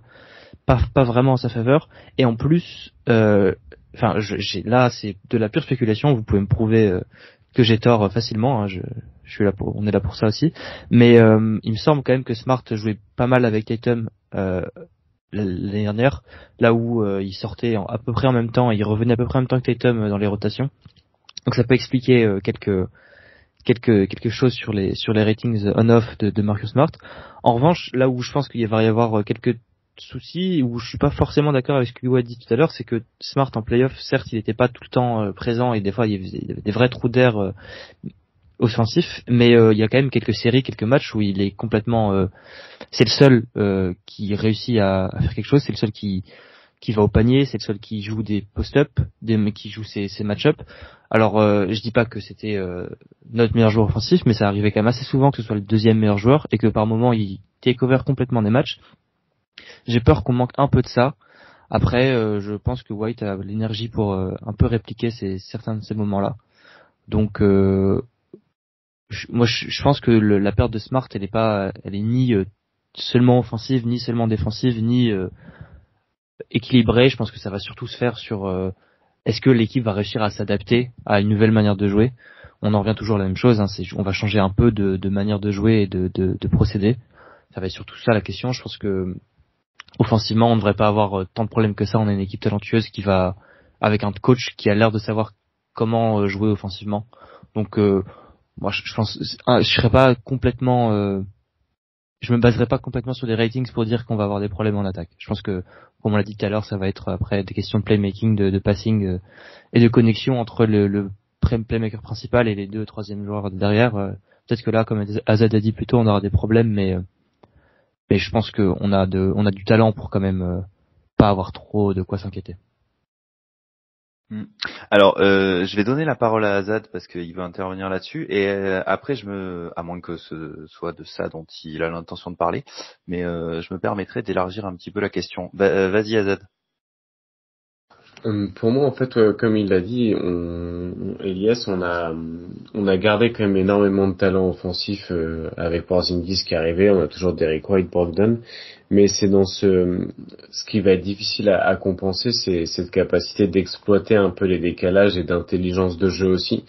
pas vraiment en sa faveur. Et en plus, là c'est de la pure spéculation, vous pouvez me prouver que j'ai tort facilement, je suis là on est là pour ça aussi, mais il me semble quand même que Smart jouait pas mal avec Tatum l'année dernière, là où il sortait à peu près en même temps, il revenait à peu près en même temps que Tatum dans les rotations. Donc ça peut expliquer quelque chose sur les ratings on-off de Marcus Smart. En revanche, là où je pense qu'il va y avoir quelques soucis, où je suis pas forcément d'accord avec ce que Hugo a dit tout à l'heure, c'est que Smart en playoff, certes, il n'était pas tout le temps présent et des fois il y avait des vrais trous d'air offensif, mais il y a quand même quelques séries, quelques matchs où il est complètement c'est le seul qui réussit à faire quelque chose, c'est le seul qui va au panier, c'est le seul qui joue des post-up, qui joue ses match-up. Alors je dis pas que c'était notre meilleur joueur offensif, mais ça arrivait quand même assez souvent que ce soit le deuxième meilleur joueur et que par moment il take over complètement des matchs. J'ai peur qu'on manque un peu de ça. Après je pense que White a l'énergie pour un peu répliquer certains de ces moments-là. Donc je pense que la perte de Smart, elle est ni seulement offensive, ni seulement défensive, ni équilibrée. Je pense que ça va surtout se faire sur est-ce que l'équipe va réussir à s'adapter à une nouvelle manière de jouer. On en revient toujours à la même chose, on va changer un peu de manière de jouer et de procéder. Ça va être surtout ça la question. Je pense que offensivement, on ne devrait pas avoir tant de problèmes que ça. On a une équipe talentueuse qui va avec un coach qui a l'air de savoir comment jouer offensivement. Donc moi je pense je serais pas complètement je me baserai pas complètement sur des ratings pour dire qu'on va avoir des problèmes en attaque. Je pense que, comme on l'a dit tout à l'heure, ça va être après des questions de playmaking, de passing et de connexion entre le playmaker principal et les 2 troisième joueurs derrière. Peut-être que là, comme Azad a dit plus tôt, on aura des problèmes, mais je pense qu'on a du talent pour quand même pas avoir trop de quoi s'inquiéter. Alors, je vais donner la parole à Azad parce qu'il veut intervenir là-dessus, et après à moins que ce soit de ça dont il a l'intention de parler, mais je me permettrai d'élargir un petit peu la question. Vas-y Azad. Pour moi, en fait, comme il l'a dit, Elias, on a gardé quand même énormément de talent offensif avec Porzingis qui est arrivé. On a toujours Derrick White, Brogdon, mais c'est dans ce qui va être difficile à compenser, c'est cette capacité d'exploiter un peu les décalages et d'intelligence de jeu aussi.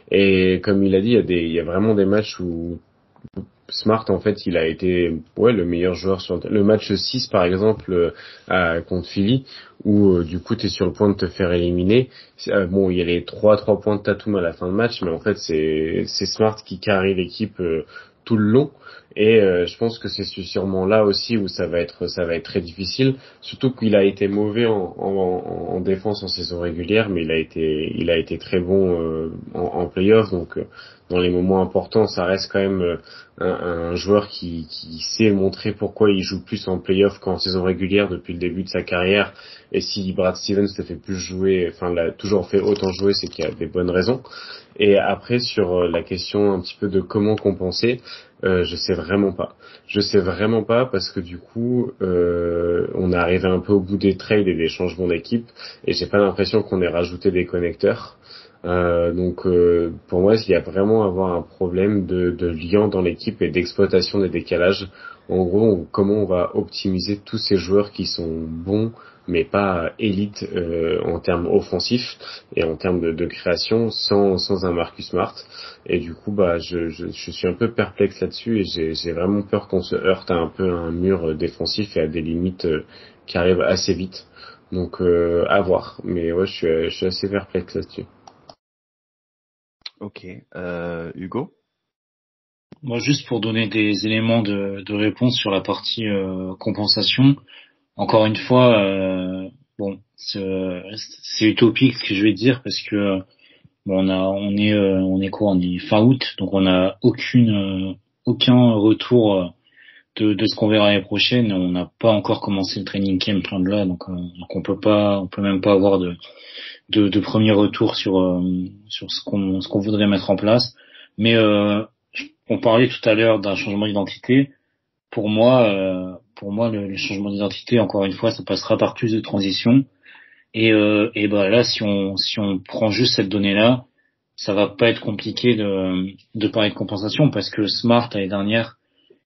Et comme il a dit, il y a vraiment des matchs où Smart, en fait, il a été le meilleur joueur sur le match 6 par exemple contre Philly où du coup tu es sur le point de te faire éliminer. Bon, il y a les 3 points de Tatum à la fin de match, mais en fait c'est Smart qui carry l'équipe tout le long. Et je pense que c'est sûrement là aussi où ça va être très difficile, surtout qu'il a été mauvais en défense en saison régulière, mais il a été très bon en playoff. Donc dans les moments importants, ça reste quand même un joueur qui sait montrer pourquoi il joue plus en playoff qu'en saison régulière depuis le début de sa carrière. Et si Brad Stevens ne fait plus jouer, enfin l'a toujours fait autant jouer, c'est qu'il y a des bonnes raisons. Et après sur la question un petit peu de comment compenser, je sais vraiment pas. Je sais vraiment pas parce que du coup, on est arrivé un peu au bout des trades et des changements d'équipe et j'ai pas l'impression qu'on ait rajouté des connecteurs. Donc pour moi, il y a vraiment à avoir un problème de lien dans l'équipe et d'exploitation des décalages. En gros, comment on va optimiser tous ces joueurs qui sont bons mais pas élite en termes offensifs et en termes de création sans un Marcus Smart. Et du coup, je suis un peu perplexe là-dessus et j'ai vraiment peur qu'on se heurte à un peu un mur défensif et à des limites qui arrivent assez vite. Donc à voir. Mais ouais, je suis assez perplexe là-dessus. Ok, Hugo. Moi, juste pour donner des éléments de réponse sur la partie compensation. Encore une fois, bon, c'est utopique ce que je vais dire parce que bon, on est quoi? On est fin août, donc on n'a aucun retour de ce qu'on verra l'année prochaine. On n'a pas encore commencé le training camp plein de là, donc on peut même pas avoir de premier retour sur ce qu'on voudrait mettre en place. Mais on parlait tout à l'heure d'un changement d'identité. Pour moi, le changement d'identité, encore une fois, ça passera par plus de transition. Et là, si on prend juste cette donnée-là, ça va pas être compliqué de parler de compensation parce que Smart l'année dernière,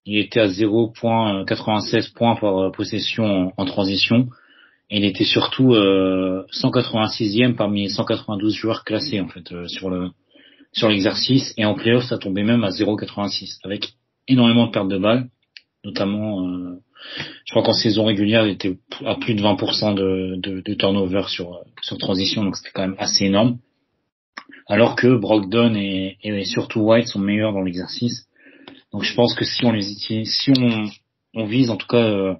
il était à 0,96 points par possession en transition. Et il était surtout 186e parmi les 192 joueurs classés en fait sur l'exercice. Et en playoff, ça tombait même à 0,86 avec énormément de pertes de balles. Notamment, je crois qu'en saison régulière, il était à plus de 20% de turnover sur transition, donc c'était quand même assez énorme. Alors que Brogdon et surtout White sont meilleurs dans l'exercice. Donc je pense que si on les utilise, si on vise en tout cas,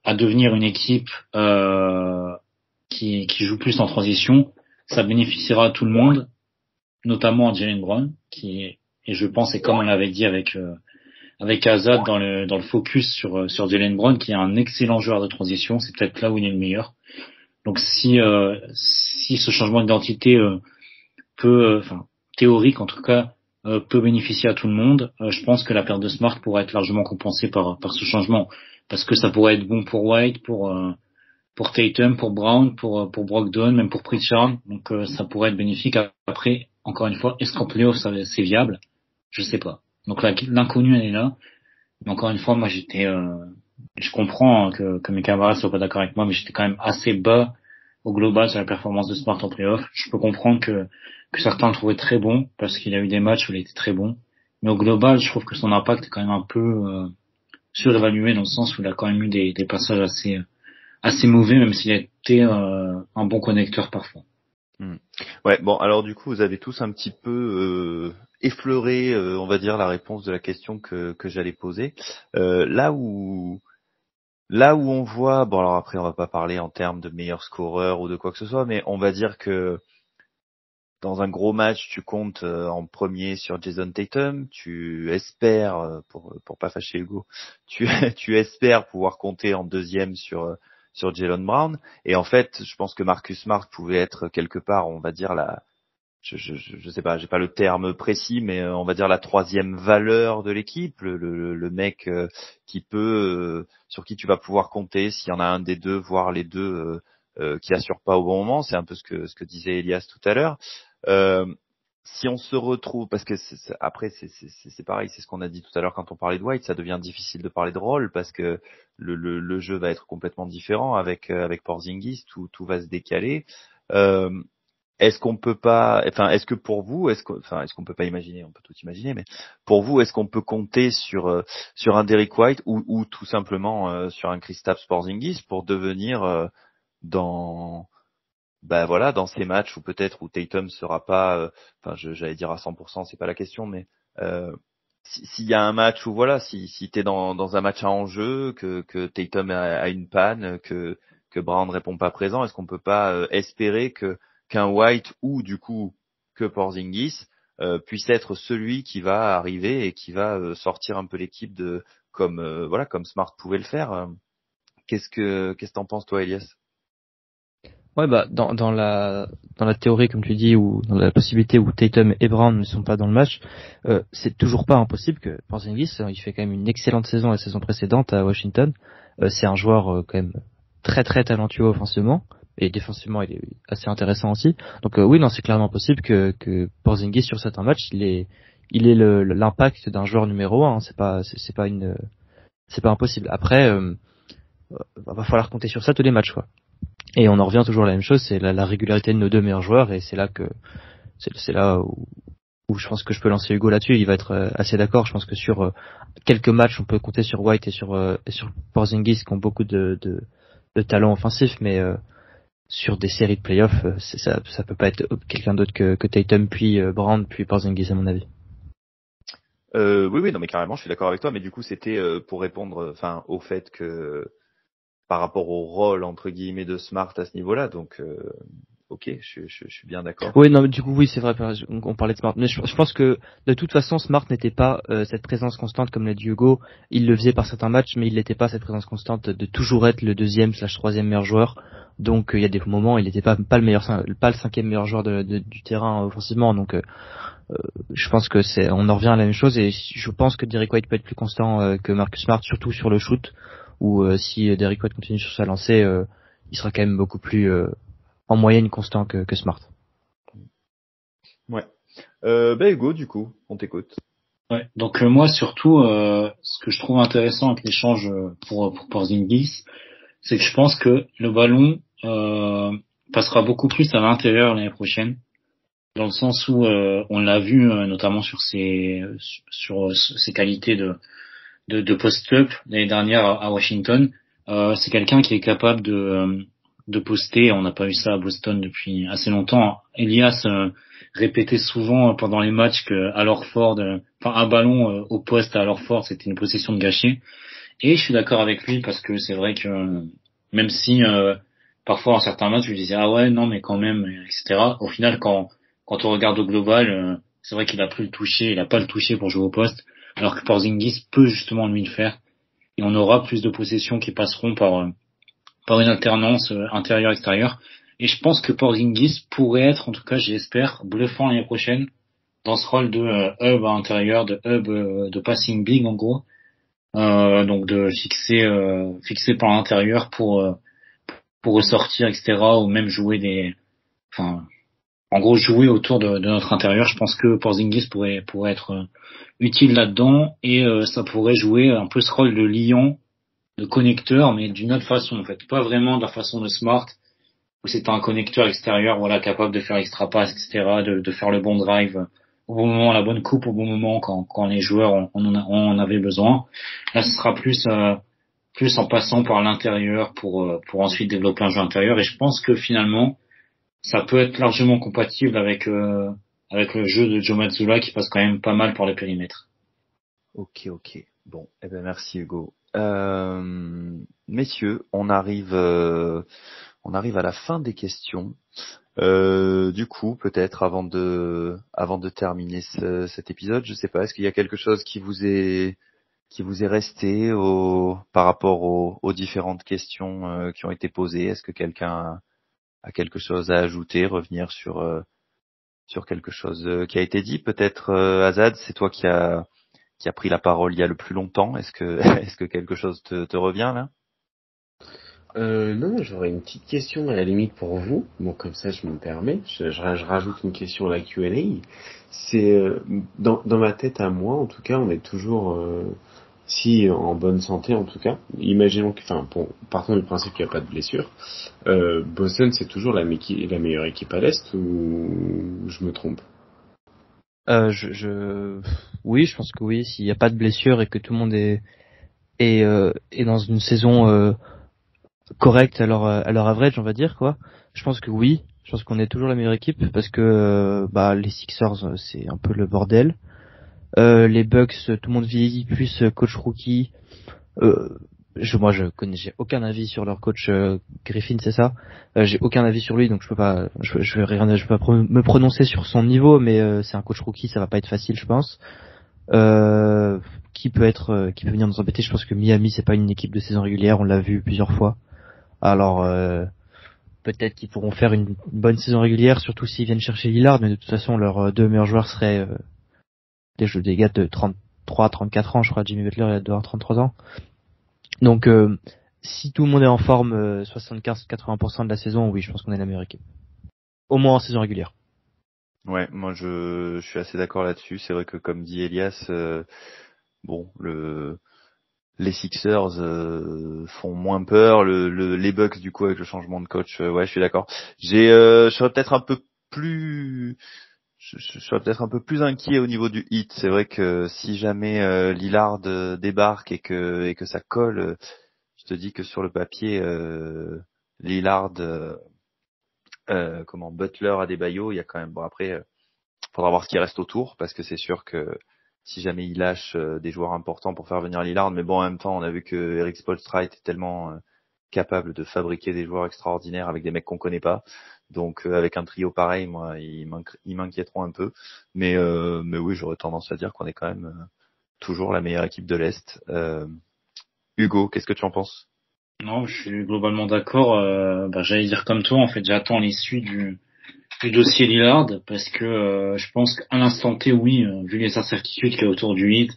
à devenir une équipe qui joue plus en transition, ça bénéficiera à tout le monde, notamment à Jaylen Brown, et je pense, et comme on l'avait dit avec Azad dans le focus sur Jaylen Brown, qui est un excellent joueur de transition, c'est peut-être là où il est le meilleur. Donc si ce changement d'identité théorique en tout cas, peut bénéficier à tout le monde, je pense que la perte de Smart pourrait être largement compensée par ce changement, parce que ça pourrait être bon pour White, pour Tatum, pour Brown, pour Brogdon, même pour Pritchard. Donc ça pourrait être bénéfique. Après, encore une fois, est-ce qu'en playoff c'est viable? Je sais pas. Donc l'inconnu elle est là. Mais encore une fois, moi je comprends que mes camarades soient pas d'accord avec moi, mais j'étais quand même assez bas au global sur la performance de Smart en playoff. Je peux comprendre que certains le trouvaient très bon parce qu'il a eu des matchs où il était très bon. Mais au global, je trouve que son impact est quand même un peu surévalué dans le sens où il a quand même eu des passages assez mauvais, même s'il est apporter un bon connecteur parfois. Ouais, bon, alors du coup, vous avez tous un petit peu effleuré, on va dire, la réponse de la question que j'allais poser. Là où on voit, bon alors après on va pas parler en termes de meilleur scoreur ou de quoi que ce soit, mais on va dire que dans un gros match, tu comptes en premier sur Jason Tatum, tu espères, pour pas fâcher Hugo, tu espères pouvoir compter en deuxième sur Jaylen Brown, et en fait, je pense que Marcus Smart pouvait être quelque part, on va dire je sais pas, j'ai pas le terme précis, mais on va dire la troisième valeur de l'équipe, le mec qui peut, sur qui tu vas pouvoir compter s'il y en a un des deux, voire les deux qui assurent pas au bon moment. C'est un peu ce que disait Elias tout à l'heure. Si on se retrouve, parce que après c'est pareil, c'est ce qu'on a dit tout à l'heure quand on parlait de White, ça devient difficile de parler de rôle parce que le jeu va être complètement différent avec Porzingis, tout va se décaler. Est-ce qu'on peut pas, enfin, est-ce que pour vous, est-ce qu'on peut pas imaginer, on peut tout imaginer, mais pour vous, est-ce qu'on peut compter sur un Derrick White ou tout simplement sur un Kristaps Porzingis pour devenir dans dans ces matchs où peut-être où Tatum sera pas, j'allais dire à 100%, c'est pas la question, mais s'il y a un match où si t'es dans un match à enjeu, que Tatum a une panne, que Brown répond pas présent, est-ce qu'on peut pas espérer qu'un White ou du coup que Porzingis puisse être celui qui va arriver et qui va sortir un peu l'équipe comme Smart pouvait le faire. Qu'est-ce que t'en penses toi, Elias? Ouais, dans la théorie, comme tu dis, ou dans la possibilité où Tatum et Brown ne sont pas dans le match, c'est toujours pas impossible que Porzingis, il fait quand même une excellente saison la saison précédente à Washington. C'est un joueur quand même très très talentueux offensivement et défensivement il est assez intéressant aussi. Donc oui, non, c'est clairement possible que Porzingis sur certains matchs, il ait l'impact d'un joueur numéro 1, hein. C'est pas impossible. Après va falloir compter sur ça tous les matchs, quoi. Et on en revient toujours à la même chose, c'est la régularité de nos deux meilleurs joueurs, et c'est là où je pense que je peux lancer Hugo là-dessus. Il va être assez d'accord. Je pense que sur quelques matchs, on peut compter sur White et sur Porzingis qui ont beaucoup de talent offensif, mais sur des séries de playoffs, ça peut pas être quelqu'un d'autre que Tatum, puis Brown, puis Porzingis à mon avis. Oui, non, mais carrément, je suis d'accord avec toi. Mais du coup, c'était pour répondre, au fait que par rapport au rôle entre guillemets de Smart à ce niveau-là. Donc, ok, je suis bien d'accord. Oui, non, mais du coup, oui, c'est vrai. On parlait de Smart, mais je pense que de toute façon, Smart n'était pas cette présence constante comme l'a dit Hugo. Il le faisait par certains matchs, mais il n'était pas cette présence constante de toujours être le deuxième/troisième meilleur joueur. Donc, il y a des moments, il n'était pas le cinquième meilleur joueur du terrain offensivement. Donc, je pense que on en revient à la même chose. Et je pense que Derrick White peut être plus constant que Marcus Smart, surtout sur le shoot. Ou si Derrick White continue sur sa lancée, il sera quand même beaucoup plus en moyenne constant que Smart. Ouais. Hugo, du coup, on t'écoute. Ouais. Donc moi surtout, ce que je trouve intéressant avec l'échange pour Porzingis, c'est que je pense que le ballon passera beaucoup plus à l'intérieur l'année prochaine, dans le sens où on l'a vu notamment sur ses qualités de post-up l'année dernière à Washington. C'est quelqu'un qui est capable de poster. On n'a pas eu ça à Boston depuis assez longtemps. Elias répétait souvent pendant les matchs que Al Horford, un ballon au poste à Al Horford, c'était une possession de gâcher. Et je suis d'accord avec lui parce que c'est vrai que même si parfois en certains matchs je lui disais ah ouais non mais quand même, etc. Au final quand on regarde au global, c'est vrai qu'il a plus le toucher, il a pas le toucher pour jouer au poste, alors que Porzingis peut justement lui le faire. Et on aura plus de possessions qui passeront par une alternance intérieur-extérieur. Et je pense que Porzingis pourrait être, en tout cas j'espère, bluffant l'année prochaine dans ce rôle de hub à l'intérieur, de hub de passing big en gros. Donc de fixer par l'intérieur pour ressortir, etc. Ou même jouer en gros jouer autour de notre intérieur. Je pense que Porzingis pourrait être utile là-dedans, et ça pourrait jouer un peu ce rôle de liant, de connecteur, mais d'une autre façon en fait, pas vraiment de la façon de Smart où c'est un connecteur extérieur, capable de faire extra pass, etc., de faire le bon drive au bon moment, la bonne coupe au bon moment quand les joueurs en avaient besoin. Là, ce sera plus plus en passant par l'intérieur pour ensuite développer un jeu intérieur. Et je pense que finalement, ça peut être largement compatible avec le jeu de Joe Mazzulla qui passe quand même pas mal par les périmètres. Ok. Bon, eh ben merci Hugo. Messieurs, on arrive à la fin des questions. Du coup, peut-être avant de terminer cet épisode, je sais pas, est-ce qu'il y a quelque chose qui vous est resté par rapport aux différentes questions qui ont été posées? Est-ce que quelqu'un a quelque chose à ajouter, revenir sur quelque chose qui a été dit? Peut-être Azad, c'est toi qui a pris la parole il y a le plus longtemps. Est-ce que quelque chose te revient là? Non, j'aurais une petite question à la limite pour vous. Bon, comme ça, je me permets. Je rajoute une question à la Q&A. C'est dans ma tête à moi, en tout cas, on est toujours si en bonne santé, en tout cas. Imaginons que, partant du principe qu'il n'y a pas de blessure, Boston c'est toujours la meilleure équipe à l'est ou je me trompe? Oui, je pense que oui. S'il n'y a pas de blessure et que tout le monde est dans une saison correcte à leur average, on va dire quoi. Je pense que oui. Je pense qu'on est toujours la meilleure équipe parce que les Sixers c'est un peu le bordel. Les Bucks, tout le monde vieillit plus coach rookie. J'ai aucun avis sur leur coach Griffin, c'est ça. J'ai aucun avis sur lui, donc je peux pas me prononcer sur son niveau, mais c'est un coach rookie, ça va pas être facile, je pense. Qui peut venir nous embêter? Je pense que Miami c'est pas une équipe de saison régulière, on l'a vu plusieurs fois. Alors peut-être qu'ils pourront faire une bonne saison régulière, surtout s'ils viennent chercher Lillard, mais de toute façon leurs deux meilleurs joueurs seraient des gars de 33-34 ans, je crois. Jimmy Butler il doit avoir 33 ans. Donc si tout le monde est en forme 75-80% de la saison, oui, je pense qu'on est la meilleure équipe. Au moins en saison régulière. Ouais, moi je suis assez d'accord là-dessus. C'est vrai que comme dit Elias, les Sixers font moins peur. Les Bucks du coup avec le changement de coach, ouais, je suis d'accord. Je serais peut-être un peu plus je serais peut-être un peu plus inquiet au niveau du hit. C'est vrai que si jamais Lillard débarque et que ça colle, je te dis que sur le papier Lillard Butler, Adebayo, il y a quand même après faudra voir ce qui reste autour parce que c'est sûr que si jamais il lâche des joueurs importants pour faire venir Lillard, mais bon en même temps on a vu que Eric Spoelstra était tellement capable de fabriquer des joueurs extraordinaires avec des mecs qu'on connaît pas. Donc avec un trio pareil, moi ils m'inquiéteront un peu, mais oui, j'aurais tendance à dire qu'on est quand même toujours la meilleure équipe de l'Est. Hugo, qu'est-ce que tu en penses? Non, je suis globalement d'accord. J'allais dire comme toi, en fait, j'attends l'issue du dossier Lillard parce que je pense qu'à l'instant T, oui, vu les incertitudes qu'il y a autour du hit,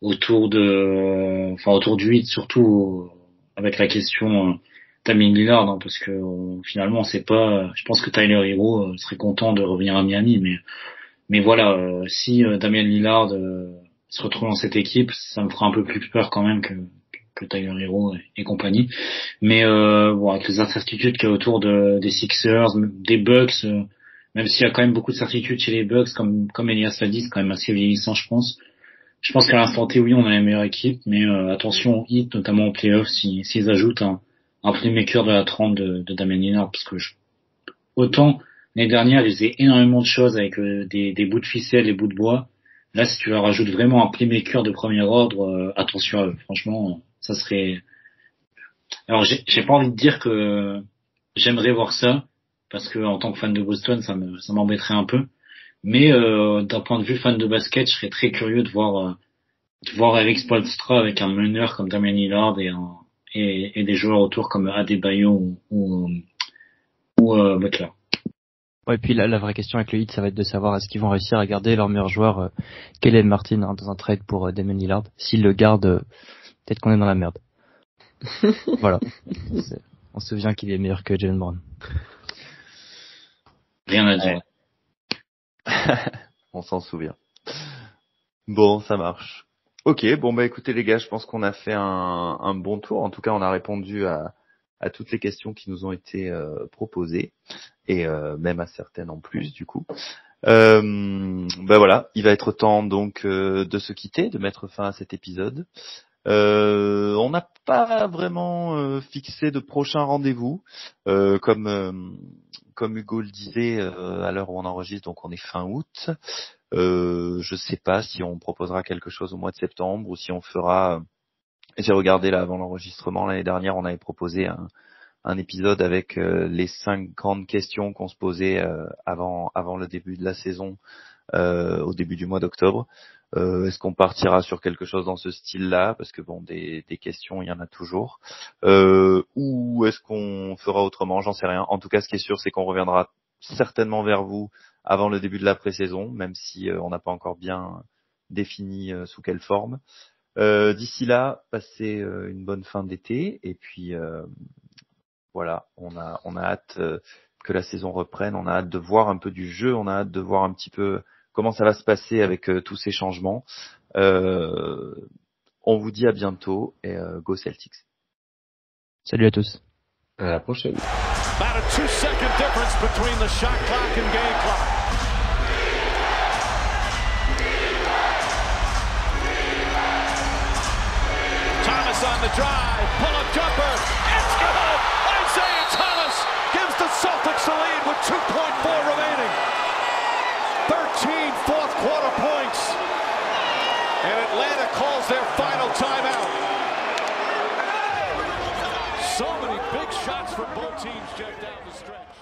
autour du hit surtout avec la question Damian Lillard, hein, parce que finalement, on sait pas. Je pense que Tyler Hero serait content de revenir à Miami, mais voilà, si Damian Lillard se retrouve dans cette équipe, ça me fera un peu plus peur quand même que Tyler Hero et compagnie. Mais avec les incertitudes qu'il y a autour des Sixers, des Bucks, même s'il y a quand même beaucoup de certitudes chez les Bucks, comme Elias l'a dit, c'est quand même assez vieillissant, je pense. Je pense qu'à l'instant T, oui, on a la meilleure équipe, mais attention au hit, notamment en playoff, s'ils ajoutent un playmaker de la trempe de Damian Lillard, parce que autant l'année dernière, ils faisaient énormément de choses avec des bouts de ficelle, des bouts de bois. Là, si tu leur rajoutes vraiment un playmaker de premier ordre, attention à eux. Franchement, ça serait... Alors, j'ai pas envie de dire que j'aimerais voir ça, parce que en tant que fan de Boston, ça m'embêterait un peu. Mais d'un point de vue fan de basket, je serais très curieux de voir Eric Spoelstra avec un meneur comme Damian Lillard et des joueurs autour comme Adebayo ou Butler. Ouais, et puis la vraie question avec le hit, ça va être de savoir est-ce qu'ils vont réussir à garder leur meilleur joueur Caleb Martin dans un trade pour Damian Lillard. S'ils le gardent, peut-être qu'on est dans la merde. Voilà. On se souvient qu'il est meilleur que Jaylen Brown. Rien à dire. On s'en souvient. Bon, ça marche. Ok, bon écoutez les gars, je pense qu'on a fait un bon tour. En tout cas, on a répondu à toutes les questions qui nous ont été proposées et même à certaines en plus du coup. Voilà, il va être temps donc de se quitter, de mettre fin à cet épisode. On n'a pas vraiment fixé de prochain rendez-vous, comme Hugo le disait à l'heure où on enregistre, donc on est fin août. Je sais pas si on proposera quelque chose au mois de septembre ou si on fera. J'ai regardé là avant l'enregistrement l'année dernière, on avait proposé un épisode avec les 5 grandes questions qu'on se posait avant le début de la saison, au début du mois d'octobre. Est-ce qu'on partira sur quelque chose dans ce style-là, parce que bon, des questions, il y en a toujours, ou est-ce qu'on fera autrement? J'en sais rien. En tout cas, ce qui est sûr, c'est qu'on reviendra certainement vers vous avant le début de la pré-saison, même si on n'a pas encore bien défini sous quelle forme. D'ici là, passez une bonne fin d'été, et puis voilà, on a hâte que la saison reprenne, on a hâte de voir un peu du jeu, on a hâte de voir un petit peu comment ça va se passer avec tous ces changements. On vous dit à bientôt et go Celtics. Salut à tous. À la prochaine. About a 2-second difference between the shot clock and game clock. Thomas on the drive, pull-up jumper, it's good! Isaiah Thomas gives the Celtics the lead with 2.4 remaining. 13 fourth quarter points. And Atlanta calls their final timeout. So many big shots from both teams, Jeff, down the stretch.